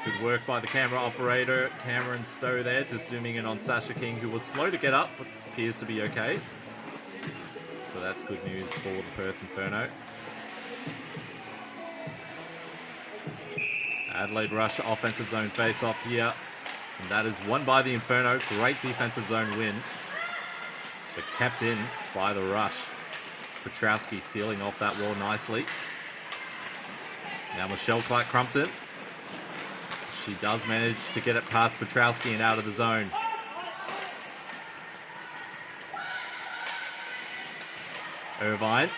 Good work by the camera operator, Cameron Stowe there, just zooming in on Sasha King, who was slow to get up, but appears to be okay. So that's good news for the Perth Inferno. Adelaide Rush offensive zone face-off here. And that is won by the Inferno. Great defensive zone win. But kept in by the Rush. Petrowski sealing off that wall nicely. Now Michelle Clark-Crumpton. She does manage to get it past Petrowski and out of the zone. Irvine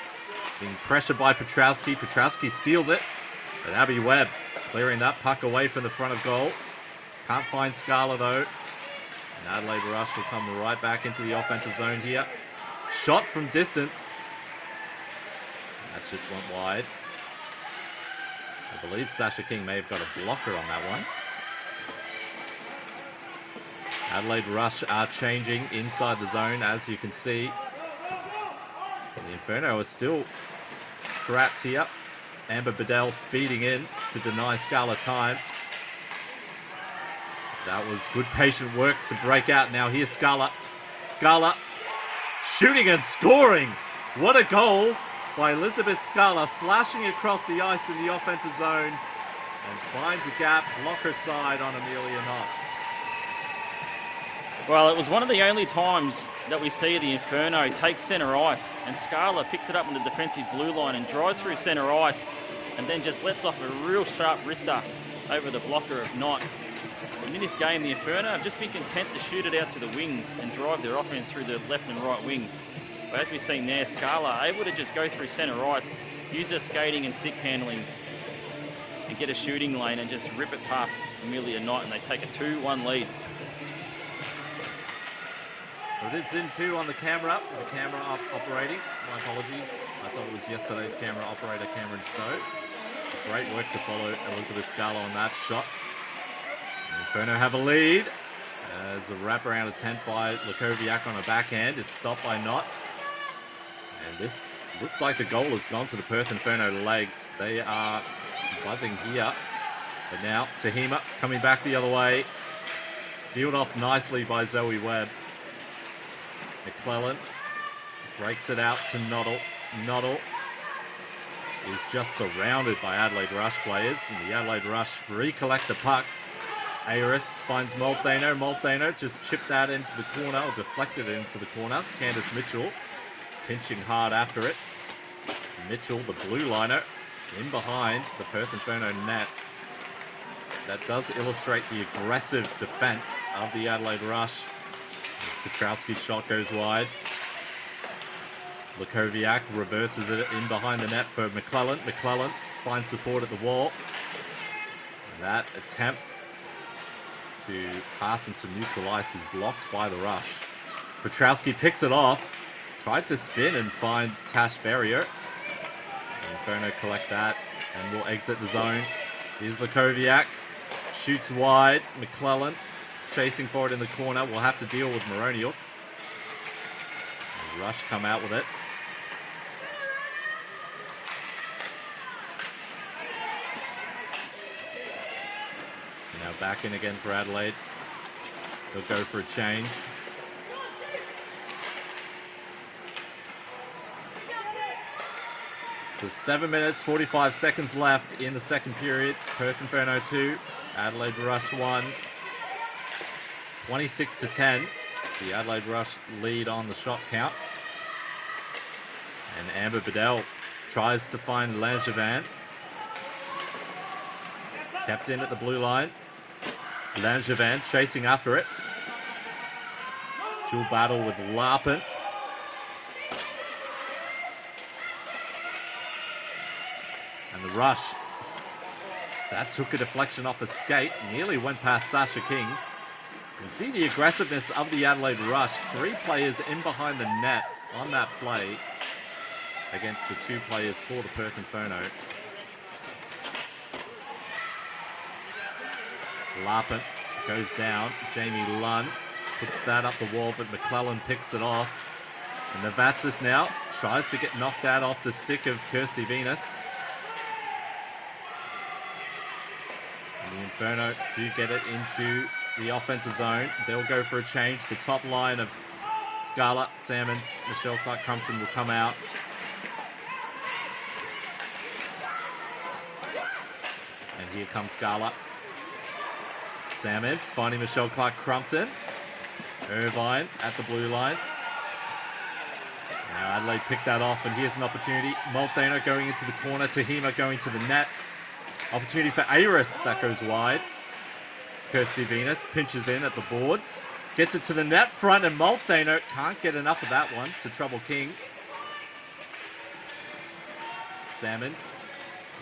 being pressured by Petrowski. Petrowski steals it. But Abby Webb clearing that puck away from the front of goal. Can't find Scala though. And Adelaide Rush will come right back into the offensive zone here. Shot from distance. That just went wide. I believe Sasha King may have got a blocker on that one. Adelaide Rush are changing inside the zone, as you can see. The Inferno is still trapped here. Amber Bedell speeding in to deny Scala time. That was good patient work to break out. Now here's Scala. Scala shooting and scoring. What a goal by Elizabeth Scala, slashing across the ice in the offensive zone and finds a gap, blocker side on Amelia Knott. Well, it was one of the only times that we see the Inferno take centre ice, and Scala picks it up in the defensive blue line and drives through centre ice and then just lets off a real sharp wrister over the blocker of Knott. And in this game, the Inferno have just been content to shoot it out to the wings and drive their offense through the left and right wing. But as we've seen there, Scala able to just go through centre ice, use her skating and stick handling and get a shooting lane and just rip it past Amelia Knott, and they take a 2-1 lead. Well, it is in two on the camera operating. My apologies. I thought it was yesterday's camera operator, Cameron Stowe. Great work to follow Elizabeth Scala on that shot. Inferno have a lead as a wraparound attempt by Lukoviak on a backhand is stopped by Knott. And this looks like the goal has gone to the Perth Inferno legs. They are buzzing here. But now Tahima coming back the other way. Sealed off nicely by Zoe Webb. McClellan breaks it out to Noddle. Noddle is just surrounded by Adelaide Rush players. And the Adelaide Rush recollect the puck. Ayres finds Molthano. Molthano just chipped that into the corner, or deflected it into the corner. Candice Mitchell pinching hard after it. Mitchell, the blue liner, in behind the Perth Inferno net. That does illustrate the aggressive defense of the Adelaide Rush. As Petrowski's shot goes wide. Lukoviak reverses it in behind the net for McClellan. McClellan finds support at the wall. And that attempt to pass into neutral ice is blocked by the Rush. Petrowski picks it off. Tried to spin and find Tash Ferrier. Inferno collect that and will exit the zone. Here's Lukoviak. Shoots wide. McClellan chasing for it in the corner. We'll have to deal with Moroniuk. Rush come out with it. Now back in again for Adelaide. They'll go for a change. There's 7 minutes, 45 seconds left in the second period. Perth Inferno 2, Adelaide Rush 1. 26-10. The Adelaide Rush lead on the shot count. And Amber Bedell tries to find Langevin. Kept in at the blue line. Langevin chasing after it. Dual battle with Larpin. And the Rush. That took a deflection off a skate. Nearly went past Sasha King. You can see the aggressiveness of the Adelaide Rush. 3 players in behind the net on that play against the 2 players for the Perth Inferno. Larpin goes down. Jamie Lunn puts that up the wall, but McClellan picks it off. And Navatzis now tries to get knocked out off the stick of Kirsty Venus. And the Inferno do get it into the offensive zone. They'll go for a change. The top line of Scarlett, Salmons, Michelle Clark-Crumpton will come out. And here comes Scarlett. Salmons finding Michelle Clark-Crumpton. Irvine at the blue line. Now Adelaide picked that off, and here's an opportunity. Molthaner going into the corner. Tahima going to the net. Opportunity for Aris. That goes wide. Kirsty Venus pinches in at the boards. Gets it to the net front, and Molthaner can't get enough of that one to trouble King. Salmons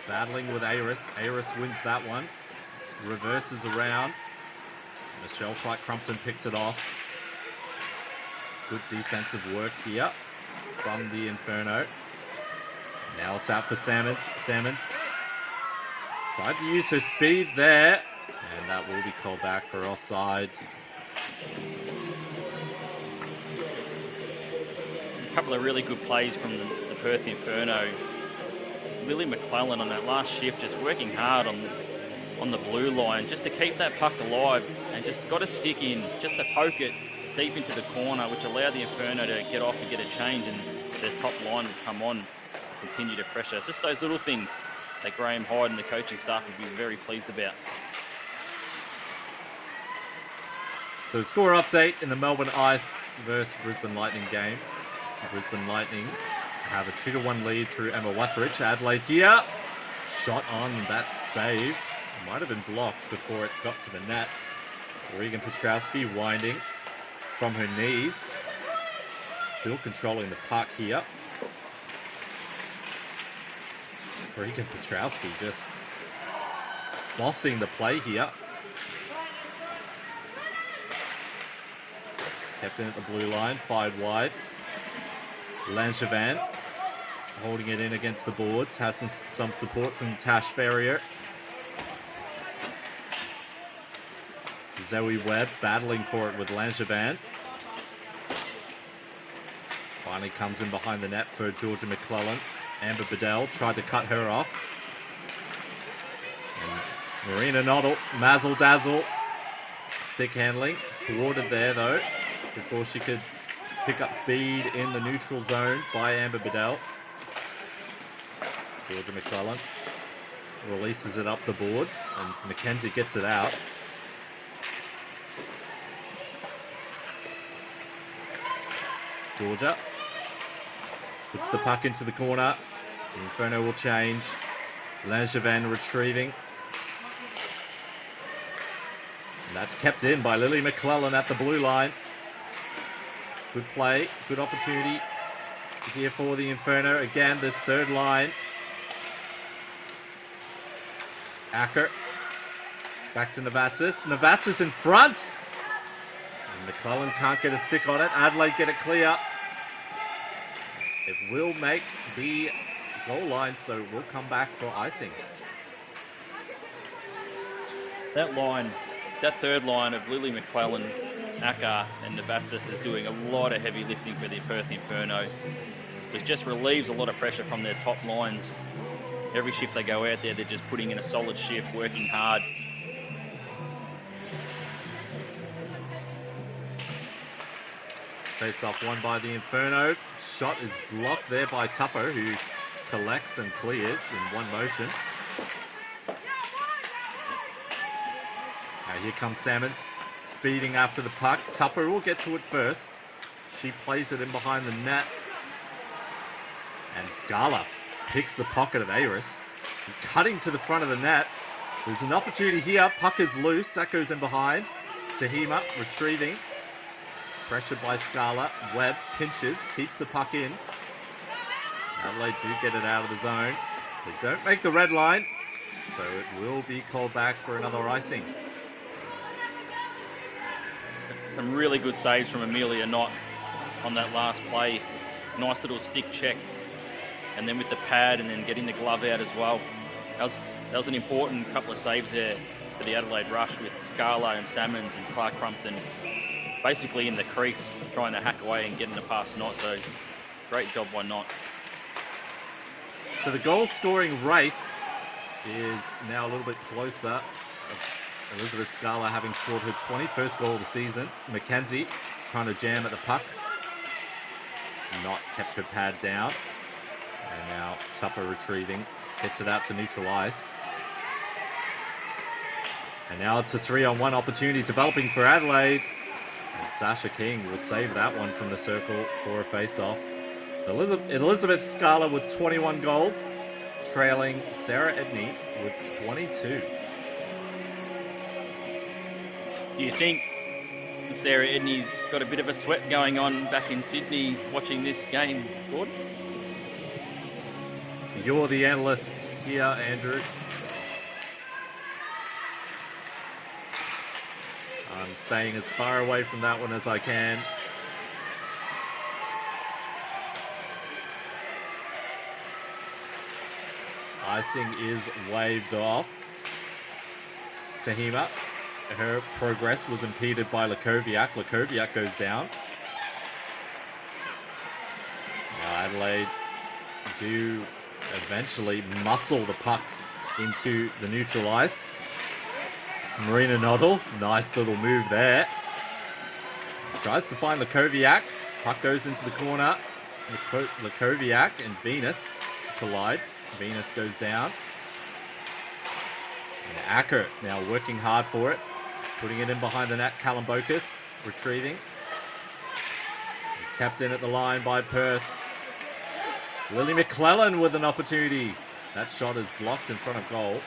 battling with Aris. Aris wins that one. Reverses around. Michelle Clark-Crumpton picks it off. Good defensive work here from the Inferno. Now it's out for Salmons. Salmons tried to use her speed there, and that will be called back for offside. A couple of really good plays from the Perth Inferno. Lily McClellan on that last shift, just working hard on the blue line, just to keep that puck alive, and just got to stick in, just to poke it deep into the corner, which allowed the Inferno to get off and get a change, and the top line would come on and continue to pressure. It's just those little things that Graham Hyde and the coaching staff would be very pleased about. So score update in the Melbourne Ice versus Brisbane Lightning game. Brisbane Lightning have a 2-1 lead through Emma Wuthridge. Adelaide here. Shot on, that's saved. Might have been blocked before it got to the net. Regan Petrowski winding from her knees. Still controlling the puck here. Regan Petrowski just bossing the play here. Kept in at the blue line, fired wide. Langevin holding it in against the boards. Has some support from Tash Ferrier. Zoe Webb battling for it with Langevin. Finally comes in behind the net for Georgia McClellan. Amber Bedell tried to cut her off. And Marina Noddle, Mazzle Dazzle. Stick handling. Thwarted there though, before she could pick up speed in the neutral zone by Amber Bedell. Georgia McClellan releases it up the boards, and Mackenzie gets it out. Georgia puts the puck into the corner. The Inferno will change. Langevin retrieving. And that's kept in by Lily McClellan at the blue line. Good play, good opportunity here for the Inferno. Again, this third line. Acker. Back to Navatzis. Navatzis in front. And McClellan can't get a stick on it. Adelaide get it clear. It will make the goal line, so we'll come back for icing. That line, that third line of Lily McClellan, Acker and Navatzis is doing a lot of heavy lifting for the Perth Inferno. It just relieves a lot of pressure from their top lines. Every shift they go out there, they're just putting in a solid shift, working hard. Face off won by the Inferno. Shot is blocked there by Tupper, who collects and clears in one motion. Now here comes Salmons, speeding after the puck. Tupper will get to it first. She plays it in behind the net. And Scala picks the pocket of Aris, cutting to the front of the net. There's an opportunity here. Puck is loose. That goes in behind. Tahima retrieving. Pressured by Scala. Webb pinches, keeps the puck in. Adelaide do get it out of the zone. They don't make the red line, so it will be called back for another icing. Some really good saves from Amelia Knott on that last play. Nice little stick check. And then with the pad and then getting the glove out as well. That was an important couple of saves there for the Adelaide Rush with Scala and Salmons and Clark-Crumpton basically in the crease, trying to hack away and getting the pass Knott. So great job by Knott. So the goal scoring race is now a little bit closer. Elizabeth Scala having scored her 21st goal of the season. Mackenzie trying to jam at the puck. Knott kept her pad down. And now Tupper retrieving. Gets it out to neutral ice. And now it's a 3-on-1 opportunity developing for Adelaide. And Sasha King will save that one from the circle for a face-off. Elizabeth Scala with 21 goals, trailing Sarah Edney with 22. Do you think Sarah Edney's got a bit of a sweat going on back in Sydney watching this game, Gordon? You're the analyst here, Andrew. I'm staying as far away from that one as I can. Icing is waved off. Tahima, her progress was impeded by Lakoviak. Lakoviak goes down. Now Adelaide do eventually muscle the puck into the neutral ice. Marina Noddle, nice little move there. Tries to find Lakoviak. Puck goes into the corner. Lakoviak and Venus collide. Venus goes down. And Acker now working hard for it. Putting it in behind the net. Callum Bokus retrieving. Kept in at the line by Perth. Lily McClellan with an opportunity. That shot is blocked in front of goal.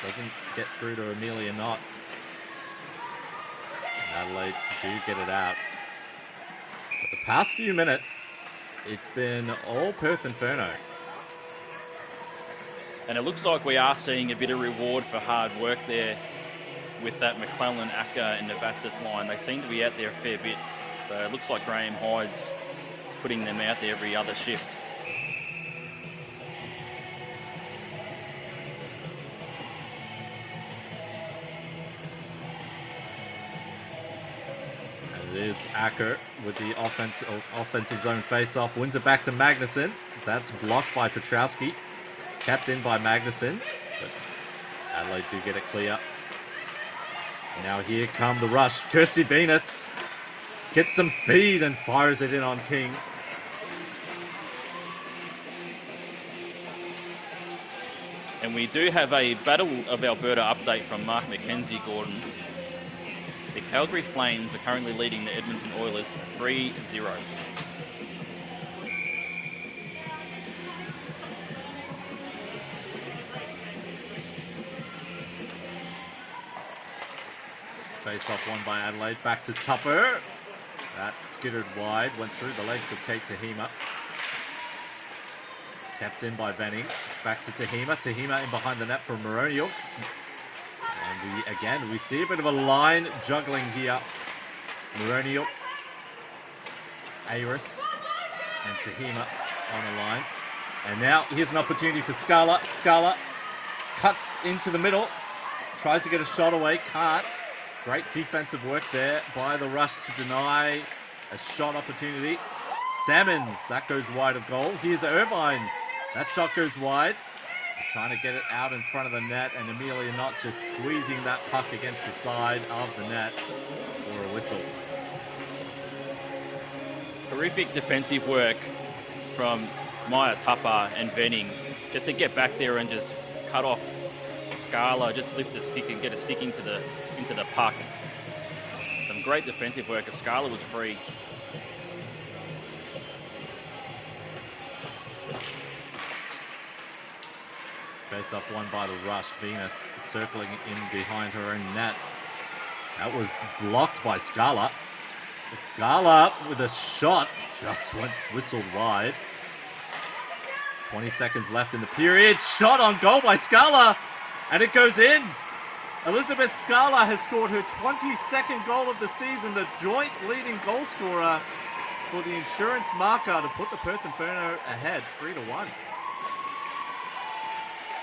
Doesn't get through to Amelia Knott. Adelaide do get it out. But the past few minutes, it's been all Perth Inferno. And it looks like we are seeing a bit of reward for hard work there with that McClellan, Acker and Navassis line. They seem to be out there a fair bit. So it looks like Graham Hyde's putting them out there every other shift. And it is Acker with the offensive zone face-off. Wins it back to Magnuson. That's blocked by Petrowski. Kept in by Magnuson, but Adelaide do get it clear. Now here come the rush. Kirsty Venus gets some speed and fires it in on King. And we do have a Battle of Alberta update from Mark McKenzie, Gordon. The Calgary Flames are currently leading the Edmonton Oilers 3-0. Face-off won by Adelaide. Back to Tupper. That skittered wide. Went through the legs of Kate Tahima. Kept in by Venning. Back to Tahima. Tahima in behind the net from Moroniuk. And we see a bit of a line juggling here. Moroniuk, Aris, and Tahima on the line. And now here's an opportunity for Scala. Scala cuts into the middle. Tries to get a shot away. Can't. Great defensive work there by the rush to deny a shot opportunity. Salmons, that goes wide of goal. Here's Irvine. That shot goes wide. Trying to get it out in front of the net, and Amelia Knott just squeezing that puck against the side of the net for a whistle. Terrific defensive work from Maya Tupper and Venning just to get back there and just cut off Scala, just lift a stick and get a stick into the puck. Some great defensive work. Scala was free. Face-off won by the rush. Venus circling in behind her own net. That was blocked by Scala. Scala with a shot just went whistled wide. 20 seconds left in the period. Shot on goal by Scala, and it goes in. Elizabeth Scala has scored her 22nd goal of the season, the joint leading goal scorer for the insurance marker to put the Perth Inferno ahead 3-1.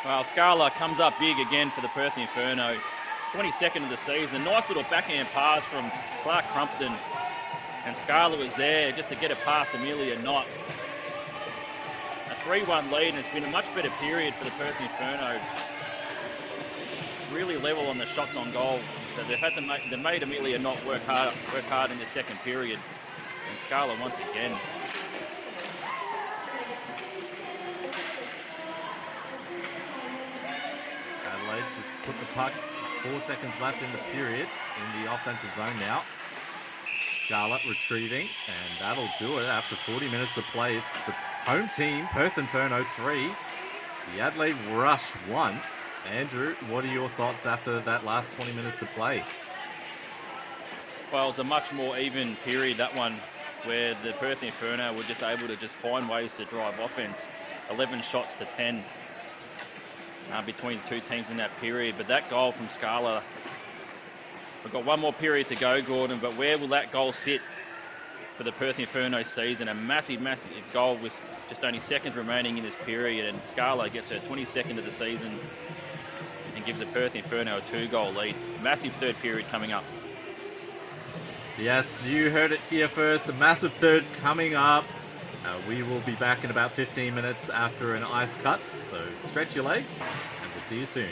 Well, Scala comes up big again for the Perth Inferno. 22nd of the season. Nice little backhand pass from Clark Crumpton And Scarlett was there just to get it past Amelia Knott. A 3-1 lead, and it's been a much better period for the Perth Inferno. Really level on the shots on goal. They made Amelia Knott work hard in the second period. And Scarlett once again. Adelaide just put the puck, 4 seconds left in the period in the offensive zone now. Scarlett retrieving, and that'll do it after 40 minutes of play. It's the home team, Perth Inferno 3, the Adelaide Rush 1. Andrew, what are your thoughts after that last 20 minutes of play? Well, it's a much more even period, that one, where the Perth Inferno were just able to just find ways to drive offense. 11 shots to 10 between the two teams in that period. But that goal from Scarlett, we've got one more period to go, Gordon, but where will that goal sit for the Perth Inferno season? A massive, massive goal with just only seconds remaining in this period, and Scarlett gets her 22nd of the season and gives the Perth Inferno a 2-goal lead. Massive third period coming up. Yes, you heard it here first. A massive third coming up. We will be back in about 15 minutes after an ice cut, so stretch your legs, and we'll see you soon.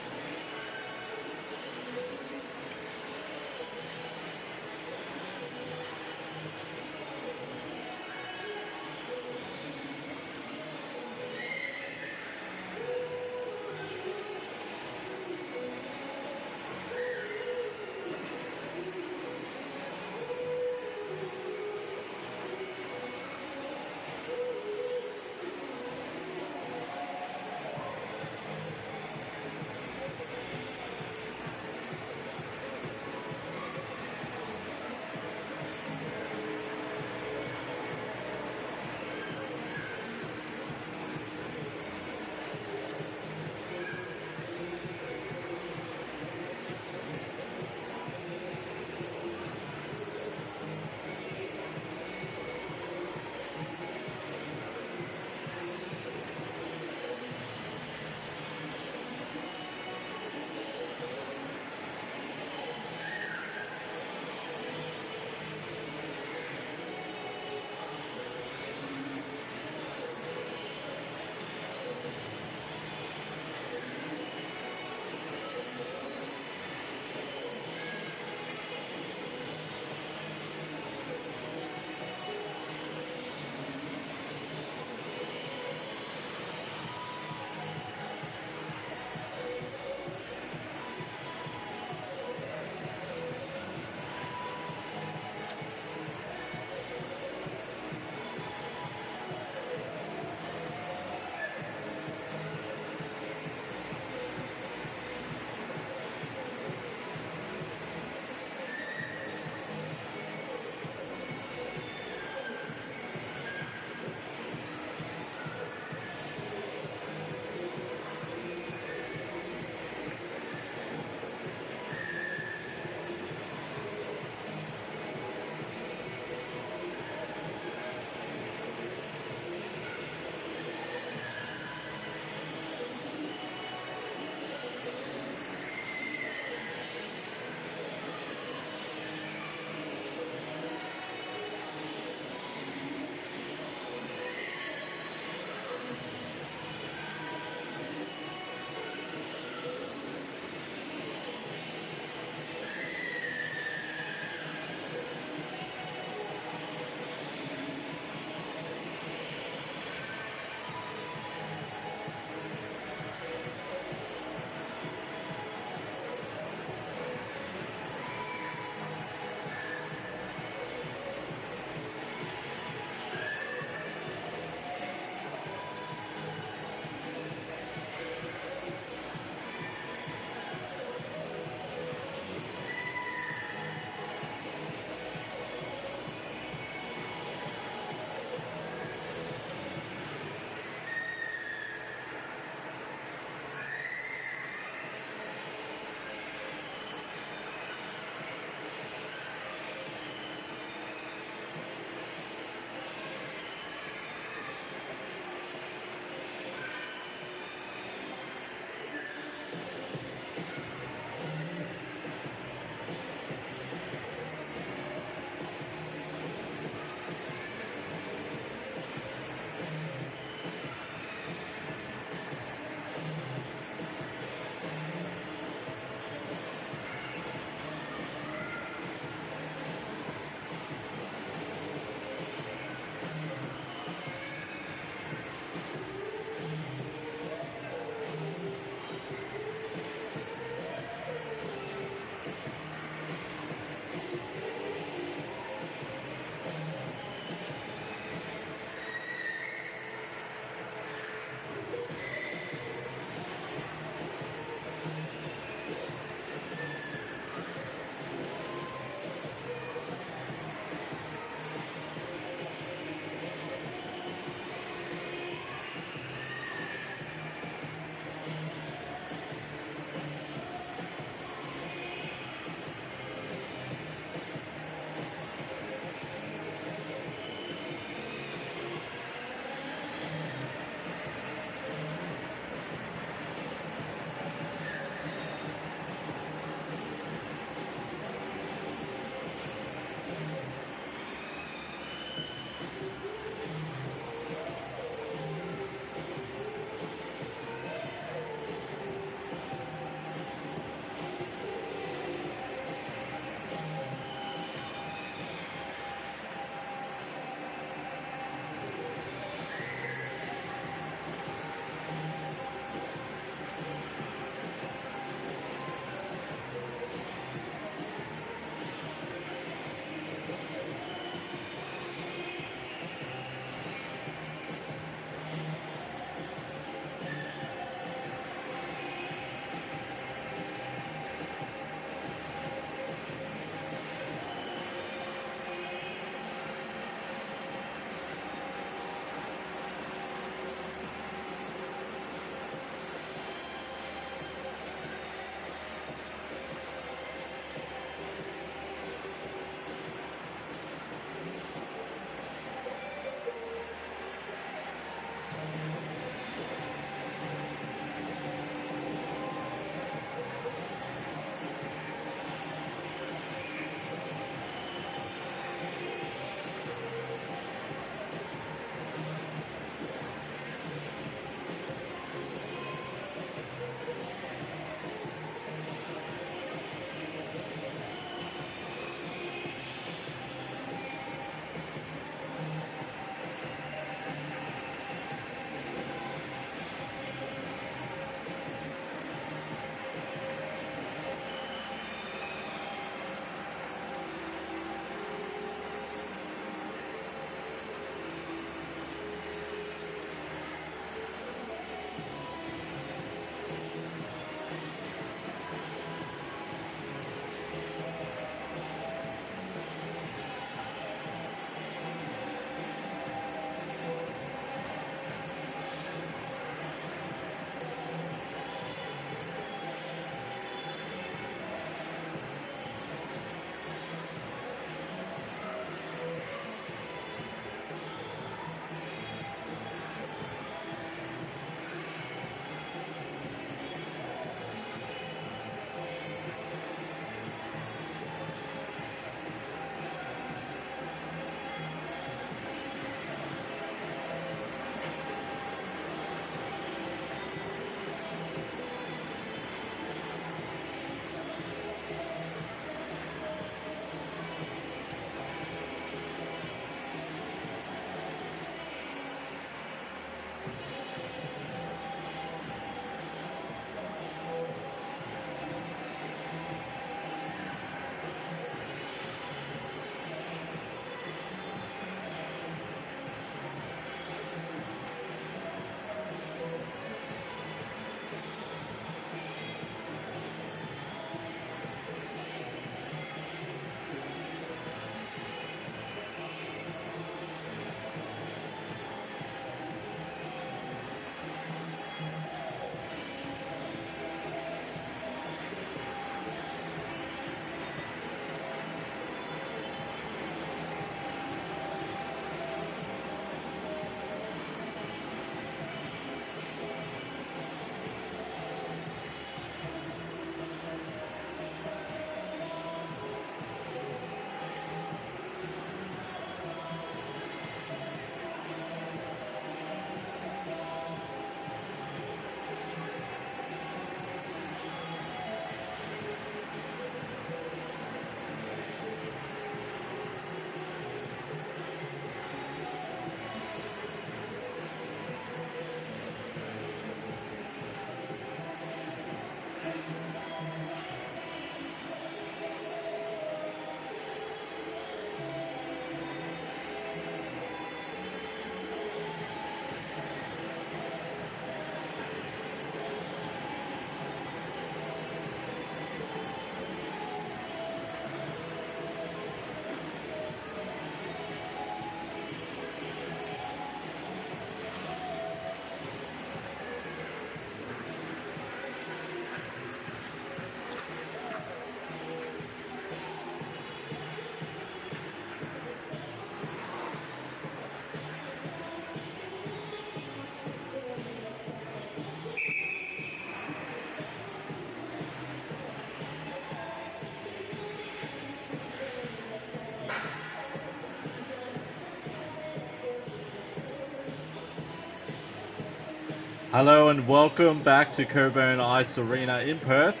Hello and welcome back to Coburn Ice Arena in Perth.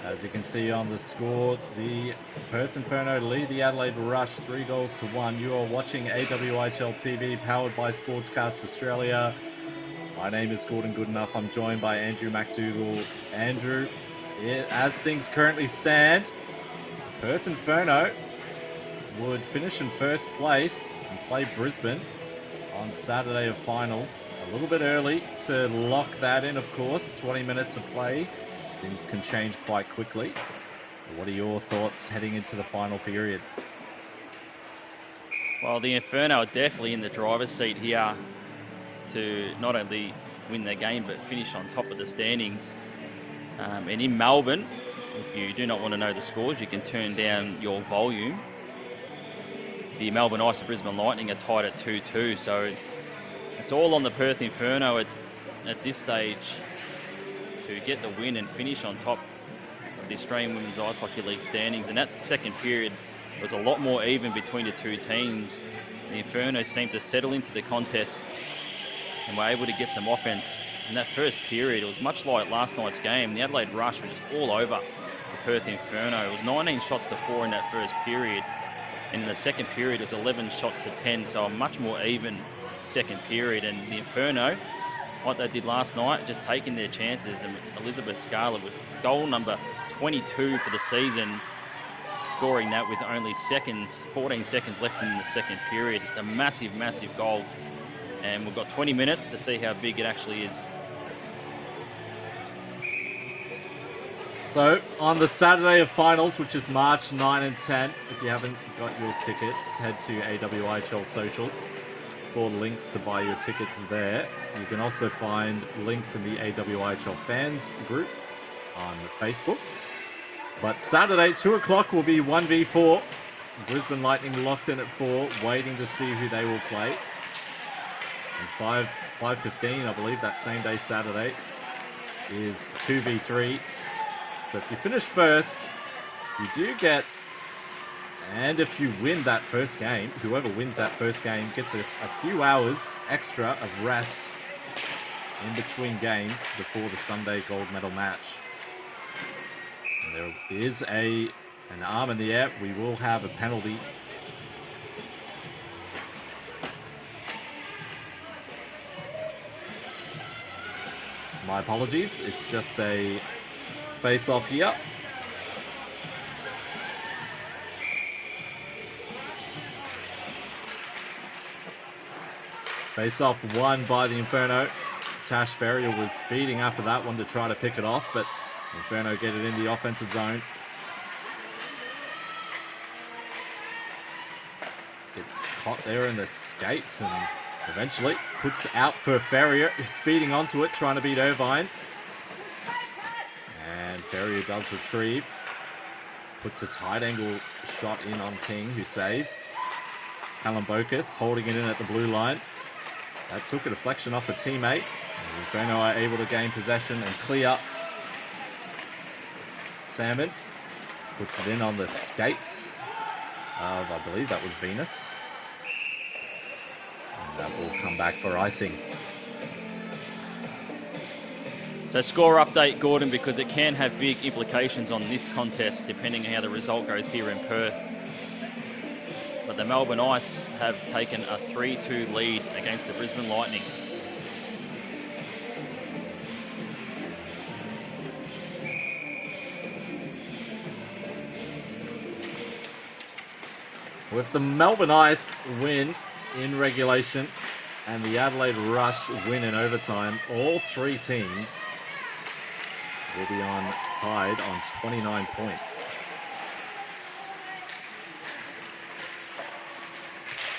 As you can see on the score, the Perth Inferno lead the Adelaide Rush 3-1. You are watching AWIHL TV powered by Sportscast Australia. My name is Gordon Goodenough. I'm joined by Andrew McDougall. Andrew, as things currently stand, Perth Inferno would finish in first place and play Brisbane on Saturday of finals. A little bit early to lock that in, of course. 20 minutes of play. Things can change quite quickly. What are your thoughts heading into the final period? Well, the Inferno are definitely in the driver's seat here to not only win their game, but finish on top of the standings. And in Melbourne, if you do not want to know the scores, you can turn down your volume. The Melbourne Ice and Brisbane Lightning are tied at 2-2, so it's all on the Perth Inferno at this stage to get the win and finish on top of the Australian Women's Ice Hockey League standings. And that second period was a lot more even between the two teams. The Inferno seemed to settle into the contest and were able to get some offense. In that first period, it was much like last night's game. The Adelaide Rush were just all over the Perth Inferno. It was 19 shots to 4 in that first period. And in the second period, it was 11 shots to 10, so a much more even second period. And the Inferno, like they did last night, just taking their chances. And Elizabeth Scarlett with goal number 22 for the season, scoring that with only 14 seconds left in the second period. It's a massive, massive goal. And we've got 20 minutes to see how big it actually is. So, on the Saturday of finals, which is March 9 and 10, if you haven't got your tickets, head to AWIHL socials for links to buy your tickets there. You can also find links in the AWIHL fans group on Facebook. But Saturday, 2 o'clock will be 1v4. Brisbane Lightning locked in at 4, waiting to see who they will play. And 5:15, I believe, that same day, Saturday, is 2v3. So if you finish first, you do get, and if you win that first game, whoever wins that first game gets a few hours extra of rest in between games before the Sunday gold medal match. And there is an arm in the air. We will have a penalty. My apologies. It's just a face-off here. Face-off won by the Inferno. Tash Ferrier was speeding after that one to try to pick it off, but Inferno get it in the offensive zone. Gets caught there in the skates and eventually puts out for Ferrier, who's speeding onto it, trying to beat Irvine. And Ferrier does retrieve. Puts a tight angle shot in on King, who saves. Callum Bokus holding it in at the blue line. That took a deflection off a teammate. And Inferno are able to gain possession and clear. Salmons puts it in on the skates of, I believe that was Venus. And that will come back for icing. So score update, Gordon, because it can have big implications on this contest depending on how the result goes here in Perth. But the Melbourne Ice have taken a 3-2 lead against the Brisbane Lightning. With the Melbourne Ice win in regulation and the Adelaide Rush win in overtime, all three teams will be tied on 29 points.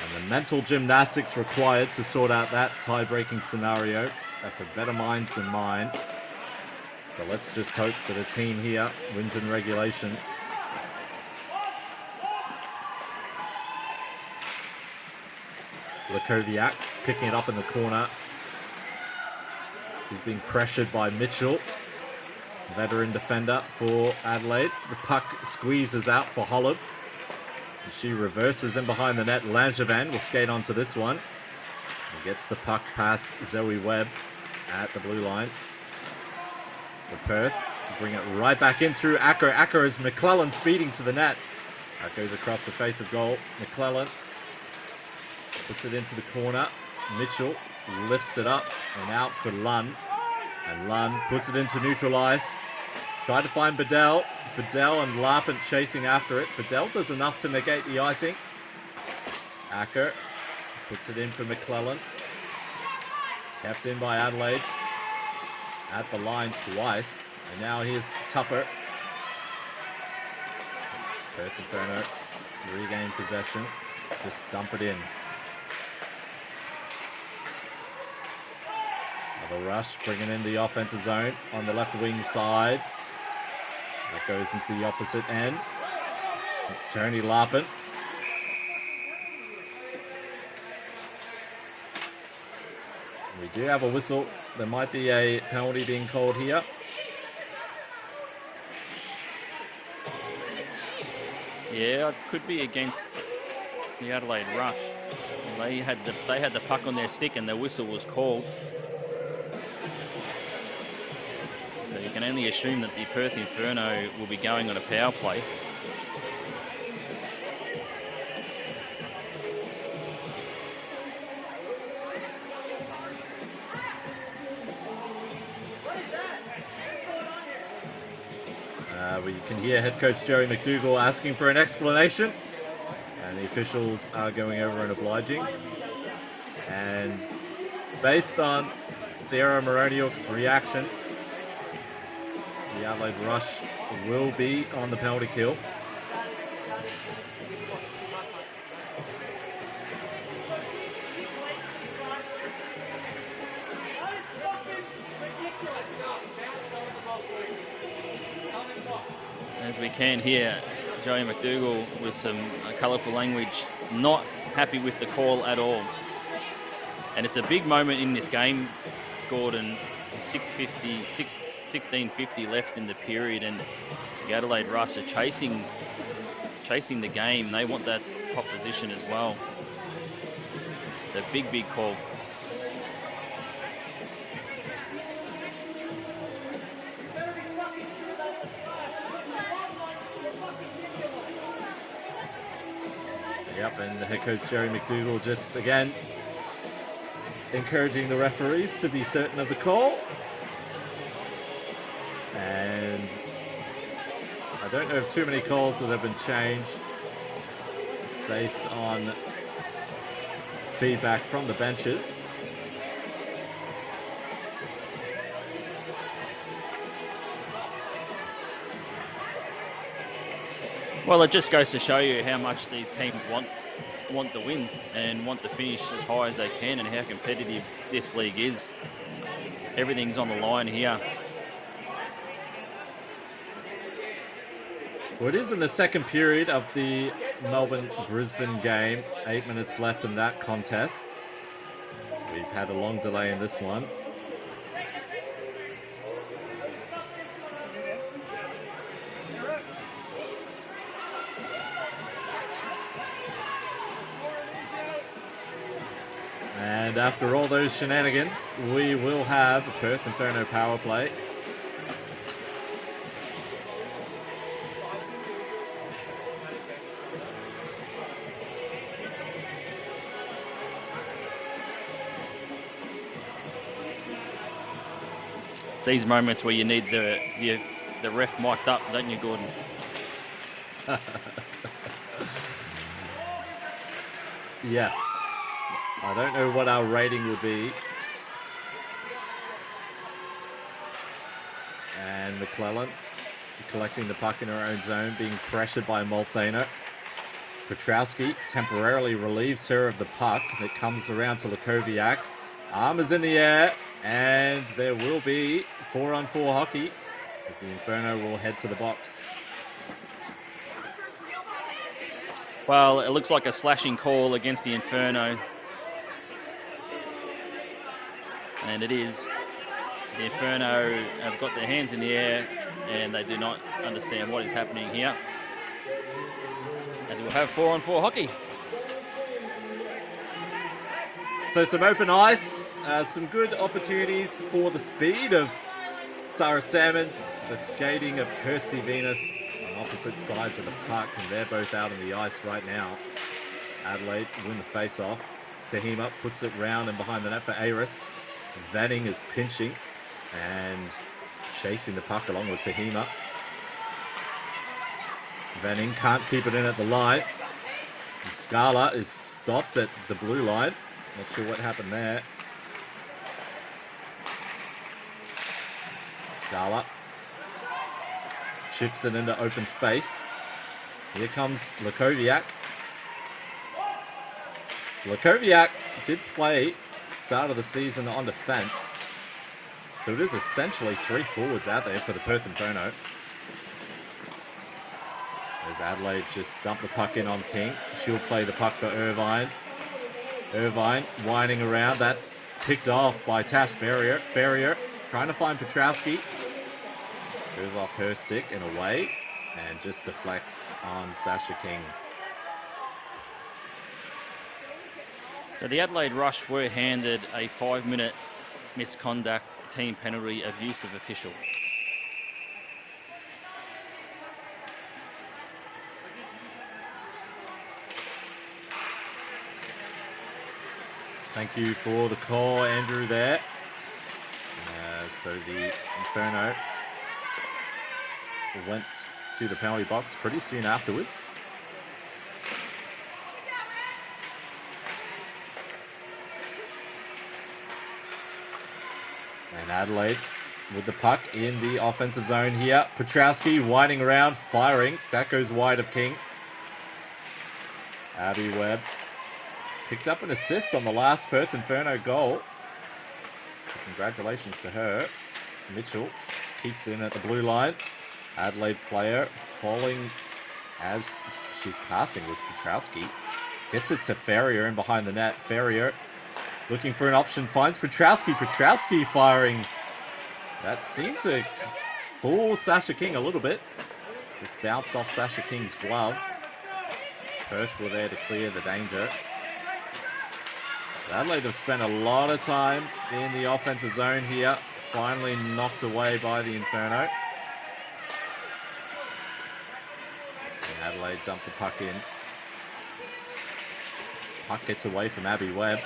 And the mental gymnastics required to sort out that tie-breaking scenario are for better minds than mine. So let's just hope that a team here wins in regulation. Lakoviak picking it up in the corner. He's being pressured by Mitchell, veteran defender for Adelaide. The puck squeezes out for Holland. And she reverses in behind the net. Langevin will skate onto this one. And gets the puck past Zoe Webb. at the blue line. For Perth, bring it right back in through Acker. Acker is McClellan speeding to the net. That goes across the face of goal. McClellan puts it into the corner. Mitchell lifts it up and out for Lunn. And Lunn puts it into neutral ice. Tried to find Bedell. Bedell and Larpent chasing after it. Bedell does enough to negate the icing. Acker puts it in for McClellan. Kept in by Adelaide. At the line twice. And now here's Tupper. Perth Inferno regain possession. Just dump it in. Another rush, bringing in the offensive zone on the left wing side. That goes into the opposite end. Tony Larpent. We do have a whistle. There might be a penalty being called here. Yeah, it could be against the Adelaide Rush. They had the puck on their stick and the whistle was called. So you can only assume that the Perth Inferno will be going on a power play. We can hear head coach Jerry McDougall asking for an explanation, and the officials are going over and obliging. And based on Sierra Moroniuk's reaction, the Adelaide Rush will be on the penalty kill. As we can hear Joey McDougall with some colourful language, not happy with the call at all. And it's a big moment in this game, Gordon. 16:50 left in the period, and the Adelaide Rush are chasing the game. They want that top position as well. It's a big call. Yep, and the head coach Jerry McDougall just again encouraging the referees to be certain of the call. And I don't know of too many calls that have been changed based on feedback from the benches. Well, it just goes to show you how much these teams want the win and want to finish as high as they can, and how competitive this league is. Everything's on the line here. Well, it is in the second period of the Melbourne-Brisbane game. 8 minutes left in that contest. We've had a long delay in this one. And after all those shenanigans, we will have a Perth Inferno power play. It's these moments where you need the ref mic'd up, don't you, Gordon? Yes. I don't know what our rating will be. And McClellan collecting the puck in her own zone, being pressured by Molthaner. Petrowski temporarily relieves her of the puck. It comes around to Lakoviak. Arm is in the air, and there will be 4-on-4 hockey as the Inferno will head to the box. Well, it looks like a slashing call against the Inferno. And it is. The Inferno have got their hands in the air and they do not understand what is happening here. As we'll have 4-on-4 hockey. So some open ice, some good opportunities for the speed of Sarah Salmons, the skating of Kirsty Venus on opposite sides of the puck, and they're both out on the ice right now. Adelaide win the face-off. Tahima puts it round and behind the net for Aris. Vanning is pinching and chasing the puck along with Tahima. Vanning can't keep it in at the line. Scala is stopped at the blue line. Not sure what happened there. Scala chips it into open space. Here comes Lakoviak. So Lakoviak did play start of the season on defense. So it is essentially 3 forwards out there for the Perth Inferno. As Adelaide just dumped the puck in on King. She'll play the puck for Irvine. Irvine winding around. That's picked off by Tash Ferrier. Ferrier trying to find Petrowski. Goes off her stick and away. And just deflects on Sasha King. So the Adelaide Rush were handed a 5-minute misconduct team penalty abusive official. Thank you for the call, Andrew, there. So the Inferno went to the penalty box pretty soon afterwards. And Adelaide with the puck in the offensive zone here. Petrowski winding around, firing. That goes wide of King. Abby Webb picked up an assist on the last Perth Inferno goal. So congratulations to her. Mitchell just keeps it in at the blue line. Adelaide player falling as she's passing was Petrowski. Gets it to Ferrier in behind the net. Ferrier looking for an option, finds Petrowski. Petrowski firing. That seemed to fool Sasha King a little bit. Just bounced off Sasha King's glove. Perth were there to clear the danger. Adelaide have spent a lot of time in the offensive zone here. Finally knocked away by the Inferno. And Adelaide dumped the puck in. Puck gets away from Abby Webb.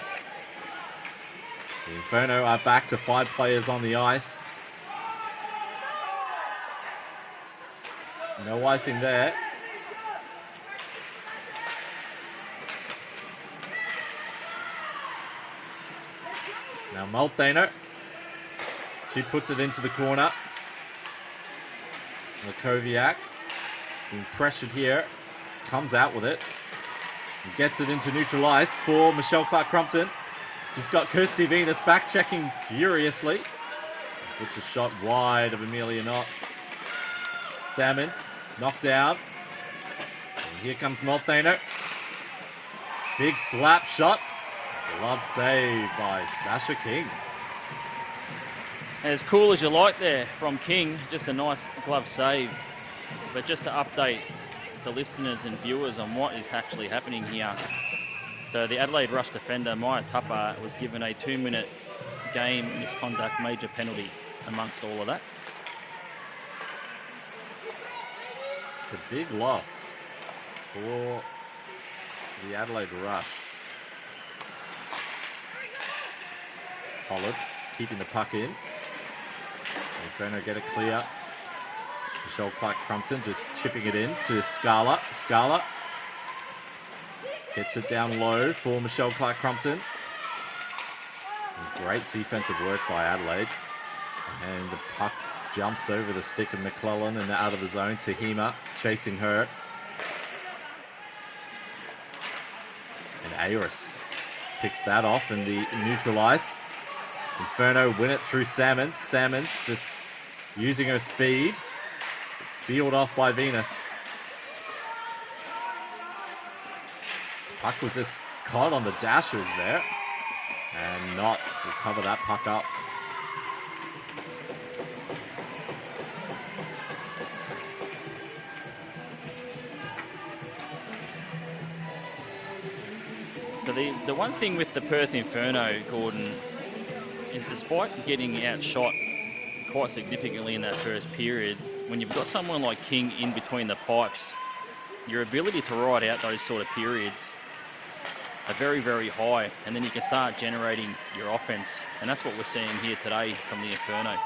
The Inferno are back to 5 players on the ice. No icing there. Now Malthaner. She puts it into the corner. Lakoviak being pressured here. Comes out with it. And gets it into neutral ice for Michelle Clark-Crumpton. She's got Kirsty Venus back checking furiously. Puts a shot wide of Amelia Knott. Damons knocked down. And here comes Malthaner. Big slap shot. Glove save by Sasha King. As cool as you like there from King, just a nice glove save. But just to update the listeners and viewers on what is actually happening here. So the Adelaide Rush defender, Maya Tupper, was given a 2-minute game misconduct major penalty amongst all of that. It's a big loss for the Adelaide Rush. Pollard keeping the puck in. Inferno get it clear. Michelle Clark-Crumpton just chipping it in to Scala. Scala gets it down low for Michelle Clark-Crumpton. Great defensive work by Adelaide. And the puck jumps over the stick of McClellan and out of the zone. Tahima chasing her. And Aris picks that off in the neutral ice. Inferno win it through Salmons. Salmons just using her speed. It's sealed off by Venus. The puck was just caught on the dashers there. And Knott will cover that puck up. So So the one thing with the Perth Inferno, Gordon, is despite getting outshot quite significantly in that first period, when you've got someone like King in between the pipes, your ability to ride out those sort of periods are very, very high, and then you can start generating your offense, and that's what we're seeing here today from the Inferno.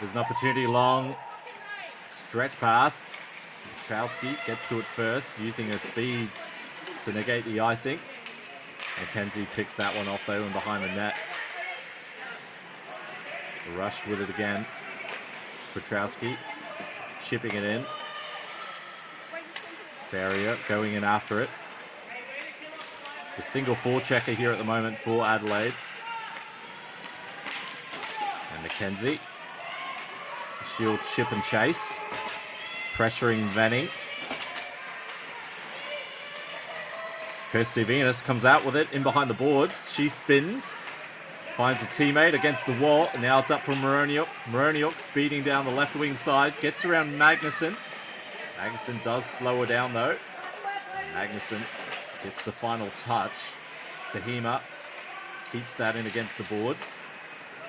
There's an opportunity, long stretch pass. Petrowski gets to it first, using her speed to negate the icing. McKenzie picks that one off though and behind the net. The rush with it again. Petrowski chipping it in. Ferrier going in after it. The single forechecker here at the moment for Adelaide. And McKenzie. She'll chip and chase. Pressuring Venning. Kirsty Venus comes out with it in behind the boards. She spins. Finds a teammate against the wall. And now it's up from Moroniuk. Moroniuk speeding down the left wing side. Gets around Magnuson. Magnuson does slow her down though. Magnuson gets the final touch. Dahima keeps that in against the boards.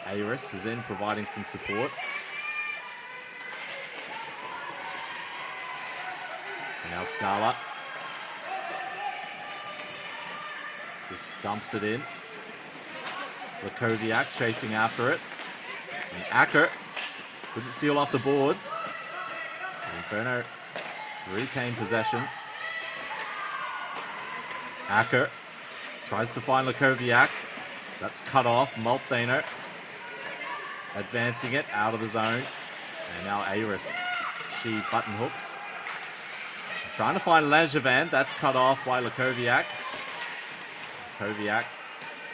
Aris is in, providing some support. And now Scala just dumps it in. Lakoviak chasing after it. And Acker couldn't seal off the boards. Inferno retain possession. Acker tries to find Lakoviak. That's cut off. Malthaner advancing it out of the zone. And now Aris. She button hooks. Trying to find Langevin. That's cut off by Lakoviak. Lakoviak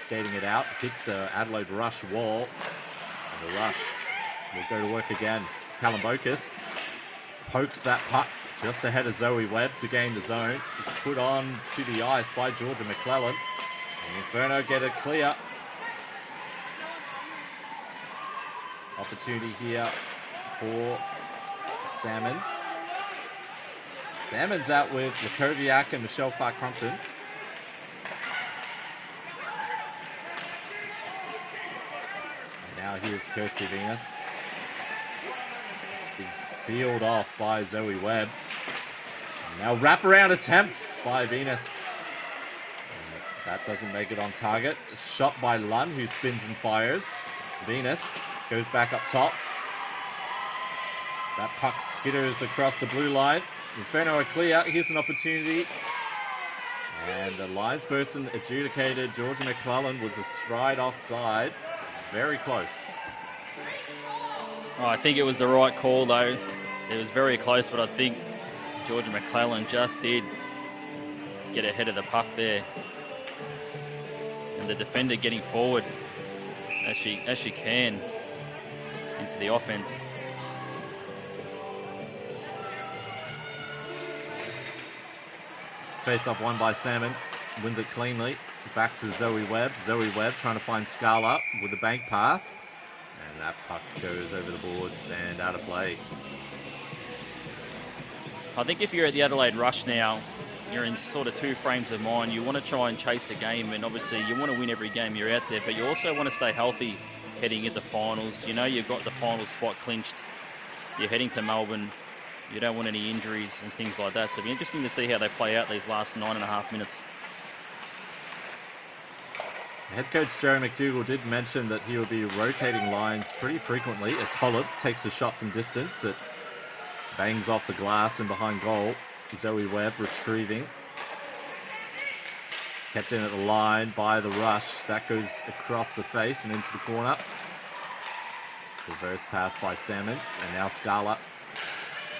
skating it out. Hits a Adelaide rush wall. And the rush will go to work again. Kalambokas pokes that puck just ahead of Zoe Webb to gain the zone. It's put on to the ice by Georgia McClellan. And Inferno get it clear. Opportunity here for Salmons. Salmons out with Lakoviak and Michelle Clark-Crumpton. And now here's Kirsty Venus. Being sealed off by Zoe Webb. And now wraparound attempts by Venus. And that doesn't make it on target. Shot by Lunn, who spins and fires. Venus goes back up top. That puck skitters across the blue line. Inferno are clear. Here's an opportunity. And the linesperson adjudicated Georgia McClellan was a stride offside. It's very close. Oh, I think it was the right call, though. It was very close, but I think Georgia McClellan just did get ahead of the puck there. And the defender getting forward as she can into the offense. Face-off won by Salmons. Wins it cleanly. Back to Zoe Webb. Zoe Webb trying to find Scala with a bank pass. And that puck goes over the boards and out of play. I think if you're at the Adelaide Rush now, you're in sort of two frames of mind. You want to try and chase the game, and obviously you want to win every game you're out there, but you also want to stay healthy heading into finals. You know you've got the final spot clinched. You're heading to Melbourne. You don't want any injuries and things like that. So it'll be interesting to see how they play out these last 9.5 minutes. Head coach Jerry McDougall did mention that he will be rotating lines pretty frequently as Hollop takes a shot from distance that bangs off the glass and behind goal. Zoe Webb retrieving. Kept in at the line by the rush. That goes across the face and into the corner. Reverse pass by Salmons. And now Scala.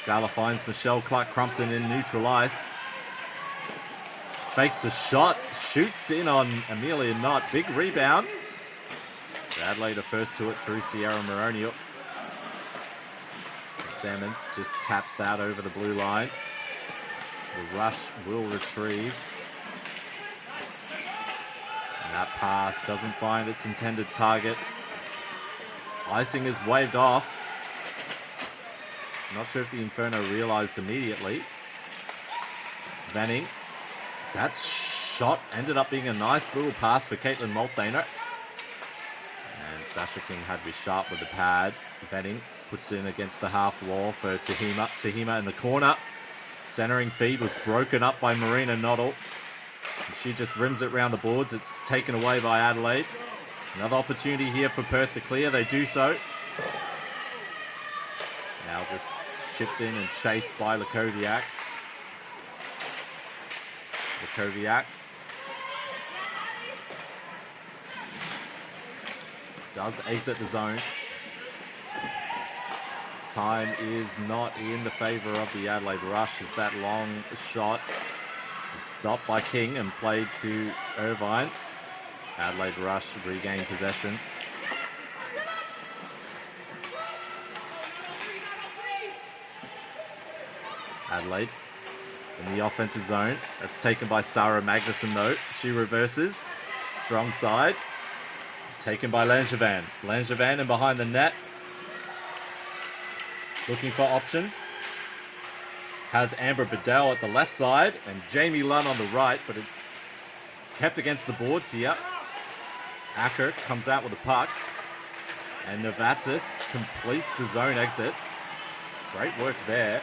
Scala finds Michelle Clark-Crumpton in neutral ice. Fakes a shot. Shoots in on Amelia Knott. Big rebound. Adelaide are first to it through Sierra Moroniuk. Salmons just taps that over the blue line. The rush will retrieve. And that pass doesn't find its intended target. Icing is waved off. Not sure if the Inferno realized immediately. Vanning. That's shot ended up being a nice little pass for Caitlin Molthaner. And Sasha King had to be sharp with the pad. Venning puts in against the half wall for Tahima. Tahima in the corner. Centering feed was broken up by Marina Noddle. And she just rims it around the boards. It's taken away by Adelaide. Another opportunity here for Perth to clear. They do so. Now just chipped in and chased by Lakoviak. Lakoviak does exit the zone. Time is not in the favor of the Adelaide Rush as that long shot is stopped by King and played to Irvine. Adelaide Rush regain possession. Adelaide in the offensive zone. That's taken by Sarah Magnuson though. She reverses. Strong side. Taken by Langevin. Langevin in behind the net. Looking for options. Has Amber Bedell at the left side and Jamie Lunn on the right, but it's kept against the boards here. Acker comes out with the puck. And Novatsis completes the zone exit. Great work there.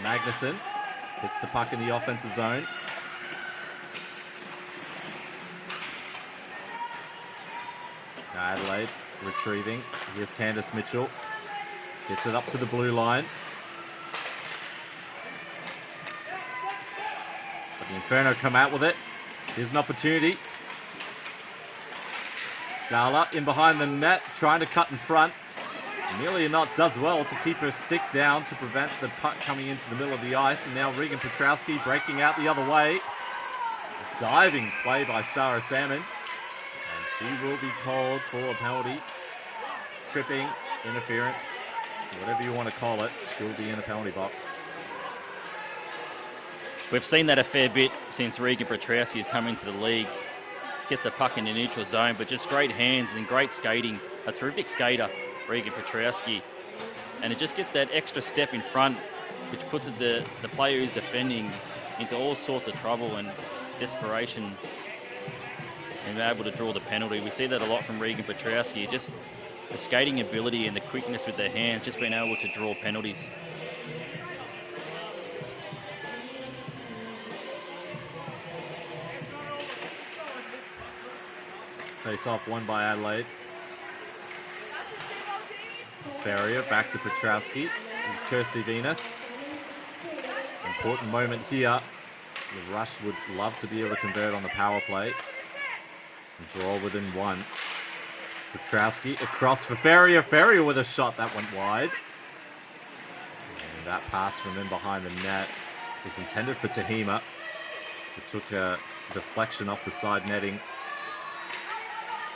Magnuson hits the puck in the offensive zone. Now Adelaide retrieving. Here's Candace Mitchell. Gets it up to the blue line. But the Inferno come out with it. Here's an opportunity. Scala in behind the net, trying to cut in front. Amelia Knott does well to keep her stick down to prevent the puck coming into the middle of the ice. And now Regan Petrowski breaking out the other way. A diving play by Sarah Salmons. And she will be called for a penalty. Tripping, interference, whatever you want to call it. She'll be in the penalty box. We've seen that a fair bit since Regan Petrowski has come into the league. Gets the puck in the neutral zone, but just great hands and great skating. A terrific skater, Regan Petrowski. And it just gets that extra step in front, which puts the player who's defending into all sorts of trouble and desperation and able to draw the penalty. We see that a lot from Regan Petrowski. Just the skating ability and the quickness with their hands, just being able to draw penalties. Face off won by Adelaide. Ferrier back to Petrowski. This is Kirsty Venus. Important moment here. The Rush would love to be able to convert on the power play. And draw within one. Petrowski across for Ferrier. Ferrier with a shot that went wide. And that pass from in behind the net is intended for Tahima. It took a deflection off the side netting.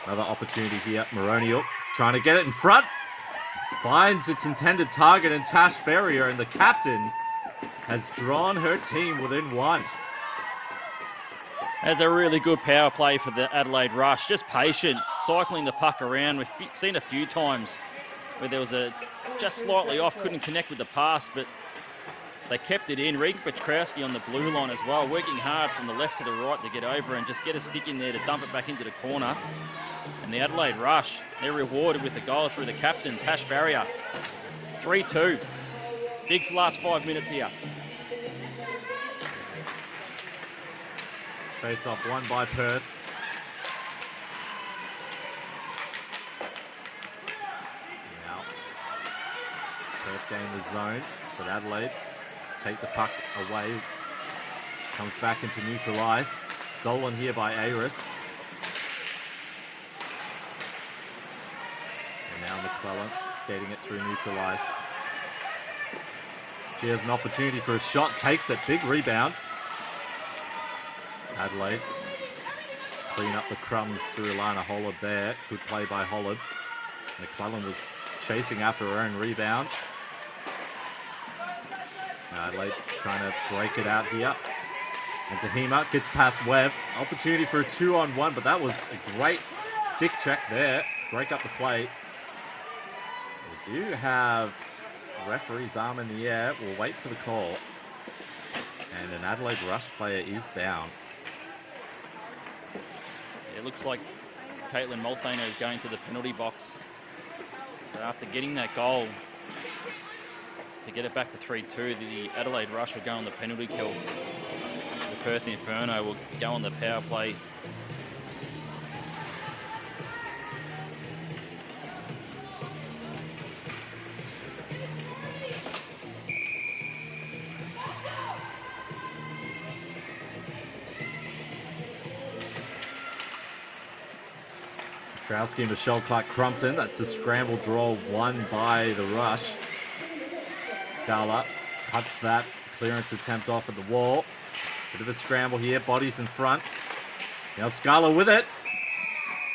Another opportunity here. Moronial trying to get it in front. Finds its intended target in Tash Ferrier, and the captain has drawn her team within one. That's a really good power play for the Adelaide Rush. Just patient, cycling the puck around. We've seen a few times where there was a just slightly off, couldn't connect with the pass, but they kept it in. Regan Petrowski on the blue line as well, working hard from the left to the right to get over and just get a stick in there to dump it back into the corner. And the Adelaide Rush, they're rewarded with a goal through the captain, Tash Ferrier. 3-2. Big last 5 minutes here. Face off won by Perth. Now, Perth gain the zone, but Adelaide take the puck away. Comes back into neutral ice. Stolen here by Aris. And now McClellan skating it through neutral ice. She has an opportunity for a shot, takes it, big rebound. Adelaide clean up the crumbs through Alana Hollard there. Good play by Hollard. McClellan was chasing after her own rebound. Adelaide trying to break it out here. And Tahima gets past Webb. Opportunity for a 2-on-1, but that was a great stick check there. Break up the play. We do have referee's arm in the air. We'll wait for the call. And an Adelaide Rush player is down. It looks like Caitlin Molthano is going to the penalty box. So after getting that goal to get it back to 3-2, the Adelaide Rush will go on the penalty kill. The Perth Inferno will go on the power play. Petrowski and Michelle Clark-Crumpton. That's a scramble draw won by the Rush. Scala cuts that clearance attempt off at the wall. Bit of a scramble here. Bodies in front. Now Scala with it.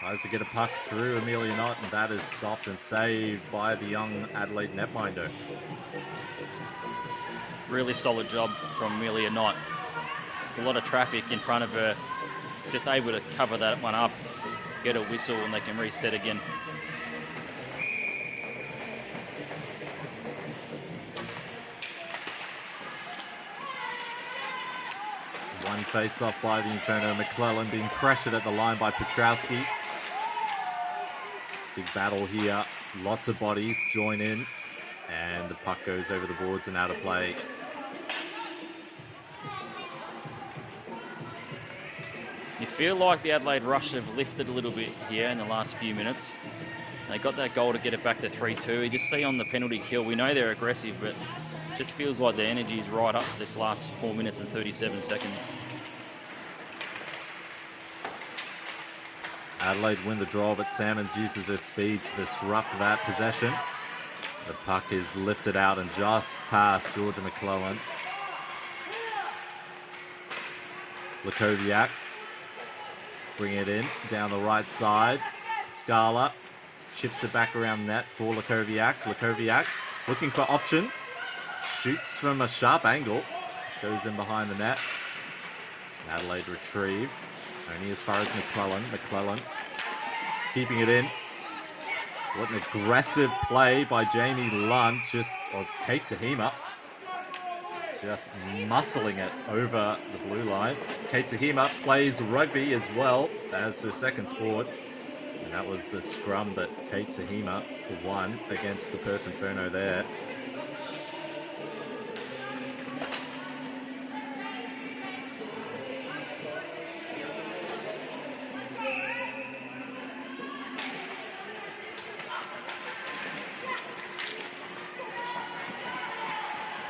Tries to get a puck through Amelia Knott, and that is stopped and saved by the young Adelaide netminder. Really solid job from Amelia Knott. There's a lot of traffic in front of her. Just able to cover that one up. Get a whistle and they can reset again. One face-off by the Inferno. McClellan being pressured at the line by Petrowski. Big battle here. Lots of bodies join in. And the puck goes over the boards and out of play. You feel like the Adelaide Rush have lifted a little bit here in the last few minutes. They got that goal to get it back to 3-2. You just see on the penalty kill, we know they're aggressive, but it just feels like the energy is right up for this last 4 minutes and 37 seconds. Adelaide win the draw, but Salmons uses her speed to disrupt that possession. The puck is lifted out and just past Georgia McClellan. Lakoviak. Bring it in, down the right side. Scala chips it back around net for Lakoviak. Lakoviak looking for options. Shoots from a sharp angle. Goes in behind the net. Adelaide retrieve. Only as far as McClellan. McClellan keeping it in. What an aggressive play by Jamie Lund. Or Kate Tahima. Just muscling it over the blue line. Kate Tahima plays rugby as well as her second sport. And that was the scrum that Kate Tahima won against the Perth Inferno there.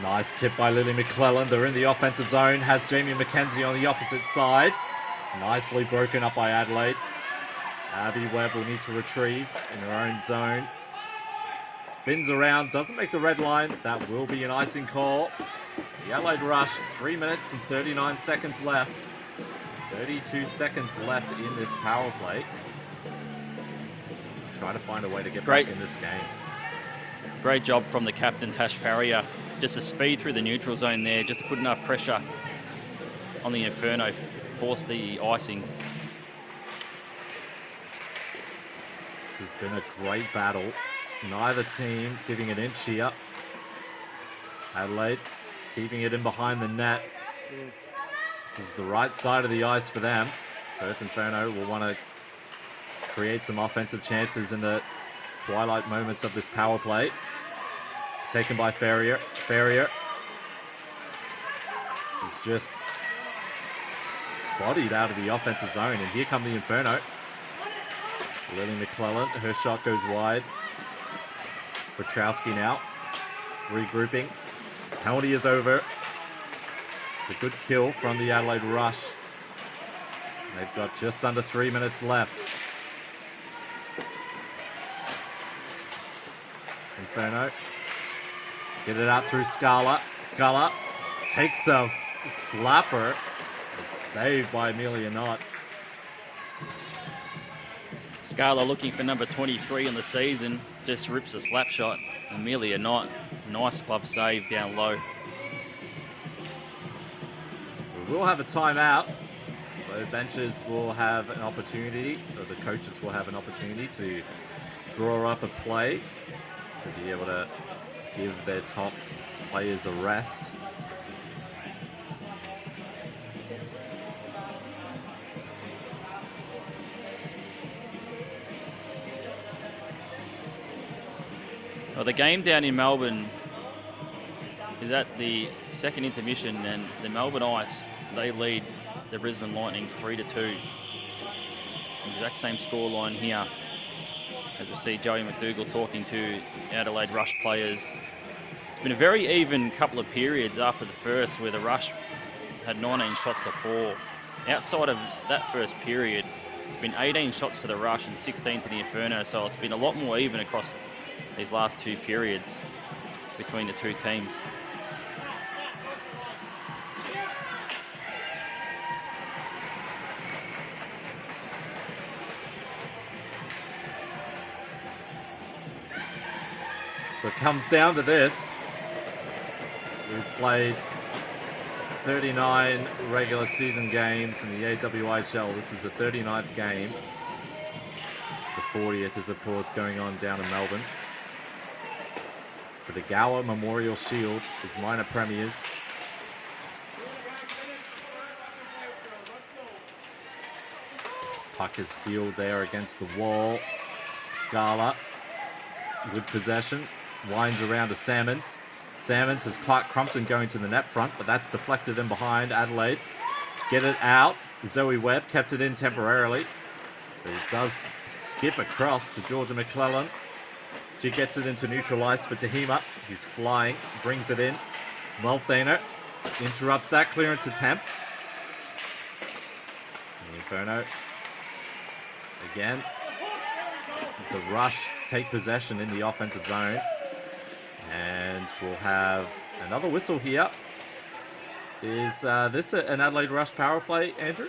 Nice tip by Lily McClellan. They're in the offensive zone. Has Jamie McKenzie on the opposite side. Nicely broken up by Adelaide. Abby Webb will need to retrieve in her own zone. Spins around. Doesn't make the red line. That will be an icing call. The Adelaide Rush. 3 minutes and 39 seconds left. 32 seconds left in this power play. Try to find a way to get back in this game. Great job from the captain, Tash Farrier. Just a speed through the neutral zone there, just to put enough pressure on the Inferno, force the icing. This has been a great battle. Neither team giving an inch here. Adelaide keeping it in behind the net. This is the right side of the ice for them. Perth Inferno will want to create some offensive chances in the twilight moments of this power play. Taken by Farrier. Farrier is just bodied out of the offensive zone. And here come the Inferno. Lily McClellan, her shot goes wide. Petrowski now regrouping. Penalty is over. It's a good kill from the Adelaide Rush. They've got just under 3 minutes left. Inferno. Get it out through Scala. Scala takes a slapper. It's saved by Amelia Knott. Scala looking for number 23 in the season. Just rips a slap shot. Amelia Knott. Nice glove save down low. We will have a timeout. So benches will have an opportunity, or the coaches will have an opportunity to draw up a play to be able to give their top players a rest. Well, the game down in Melbourne is at the second intermission, and the Melbourne Ice, they lead the Brisbane Lightning 3-2. Exact same scoreline here, as we see Joey McDougall talking to Adelaide Rush players. It's been a very even couple of periods after the first, where the Rush had 19 shots to 4. Outside of that first period, it's been 18 shots to the Rush and 16 to the Inferno, so it's been a lot more even across these last two periods between the two teams. So it comes down to this. We've played 39 regular season games in the AWIHL. This is the 39th game. The 40th is, of course, going on down in Melbourne. For the Gower Memorial Shield as minor premiers. Puck is sealed there against the wall. Scala with possession. Winds around to Salmons. Salmons has Clark Crumpton going to the net front, but that's deflected in behind Adelaide. Get it out. Zoe Webb kept it in temporarily. But it does skip across to Georgia McClellan. She gets it into neutralized for Tahima. He's flying, brings it in. Multhaner interrupts that clearance attempt. The Inferno again. The Rush take possession in the offensive zone. And we'll have another whistle here. Is this an Adelaide Rush power play, Andrew?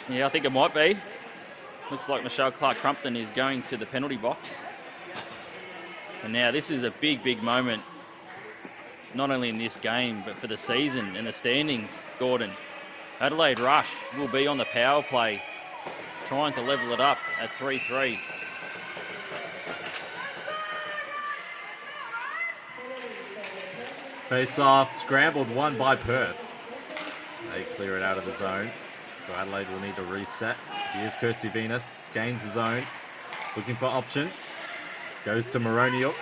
Yeah, I think it might be. Looks like Michelle Clark-Crumpton is going to the penalty box. And now this is a big, big moment, not only in this game, but for the season and the standings, Gordon. Adelaide Rush will be on the power play, trying to level it up at 3-3. Face-off, scrambled one by Perth. They clear it out of the zone. So Adelaide will need to reset. Here's Kirsty Venus, gains the zone. Looking for options. Goes to Moroniuk.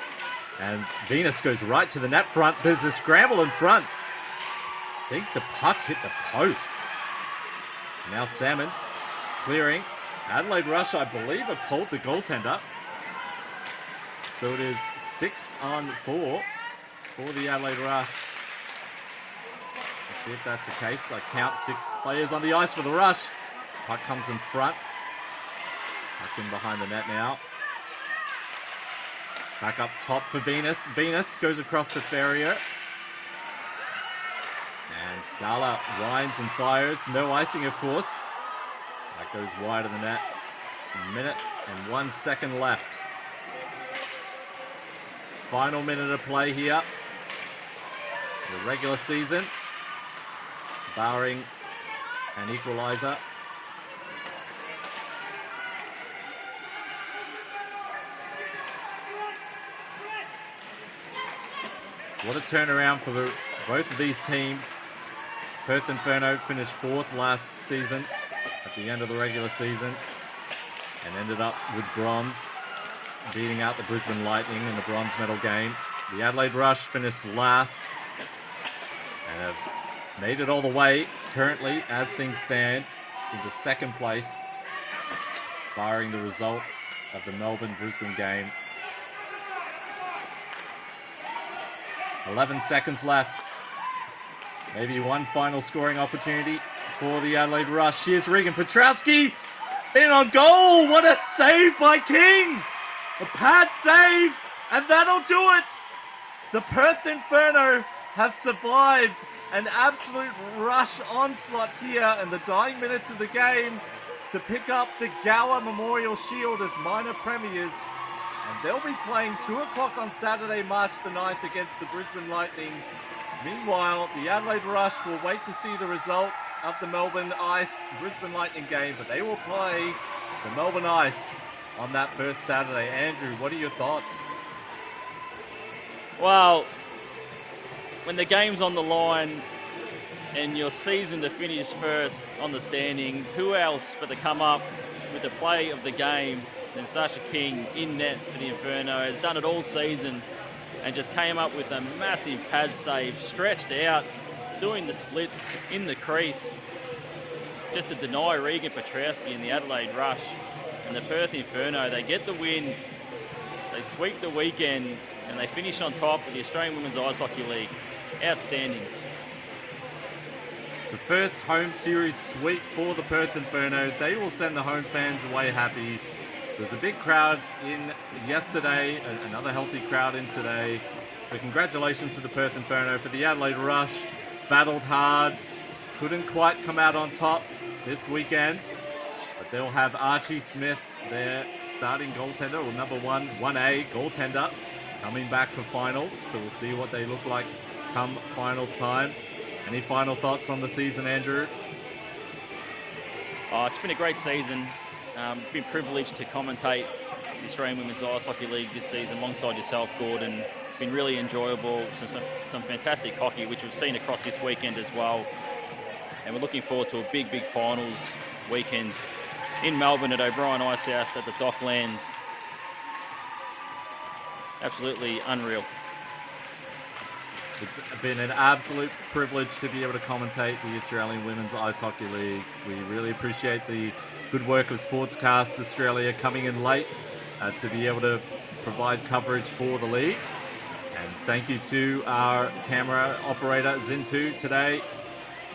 And Venus goes right to the net front. There's a scramble in front. I think the puck hit the post. Now Salmons clearing. Adelaide Rush, I believe, have pulled the goaltender. So it is 6-on-4 for the Adelaide Rush. Let's see if that's the case. I count 6 players on the ice for the Rush. Puck comes in front. Puck in behind the net now. Back up top for Venus. Venus goes across to Ferrier. And Scala winds and fires. No icing, of course. That goes wide of the net. A minute and 1 second left. Final minute of play here. The regular season. Barring an equalizer. What a turnaround for both of these teams. Perth Inferno finished 4th last season at the end of the regular season and ended up with bronze, beating out the Brisbane Lightning in the bronze medal game. The Adelaide Rush finished last and have made it all the way currently, as things stand, into 2nd place, barring the result of the Melbourne-Brisbane game. 11 seconds left. Maybe one final scoring opportunity for the Adelaide Rush. Here's Regan Petrowski in on goal. What a save by King. A pad save, and that'll do it. The Perth Inferno have survived an absolute Rush onslaught here in the dying minutes of the game to pick up the Gower Memorial Shield as minor premiers. And they'll be playing 2 o'clock on Saturday, March the 9th against the Brisbane Lightning. Meanwhile, the Adelaide Rush will wait to see the result of the Melbourne Ice Brisbane Lightning game, but they will play the Melbourne Ice on that first Saturday. Andrew, what are your thoughts? Well, when the game's on the line and your season to finish first on the standings, who else but to come up with the play of the game Then Sasha King in net for the Inferno, has done it all season and just came up with a massive pad save, stretched out, doing the splits in the crease, just to deny Regan Petrowski in the Adelaide Rush. And the Perth Inferno, they get the win, they sweep the weekend, and they finish on top of the Australian Women's Ice Hockey League. Outstanding. The first home series sweep for the Perth Inferno. They will send the home fans away happy. There's a big crowd in yesterday, another healthy crowd in today. So congratulations to the Perth Inferno. For the Adelaide Rush, battled hard, couldn't quite come out on top this weekend, but they'll have Archie Smith, their starting goaltender, or number 1A goaltender, coming back for finals. So we'll see what they look like come finals time. Any final thoughts on the season, Andrew? Oh, it's been a great season. Been privileged to commentate the Australian Women's Ice Hockey League this season alongside yourself, Gordon. Been really enjoyable. Some fantastic hockey, which we've seen across this weekend as well. And we're looking forward to a big finals weekend in Melbourne at O'Brien Icehouse at the Docklands. Absolutely unreal. It's been an absolute privilege to be able to commentate the Australian Women's Ice Hockey League. We really appreciate the good work of Sportscast Australia coming in late to be able to provide coverage for the league. And thank you to our camera operator, Zintu, today.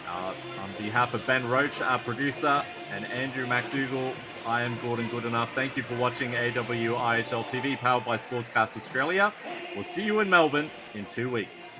On behalf of Ben Roach, our producer, and Andrew McDougall, I am Gordon Goodenough. Thank you for watching AWIHL TV, powered by Sportscast Australia. We'll see you in Melbourne in 2 weeks.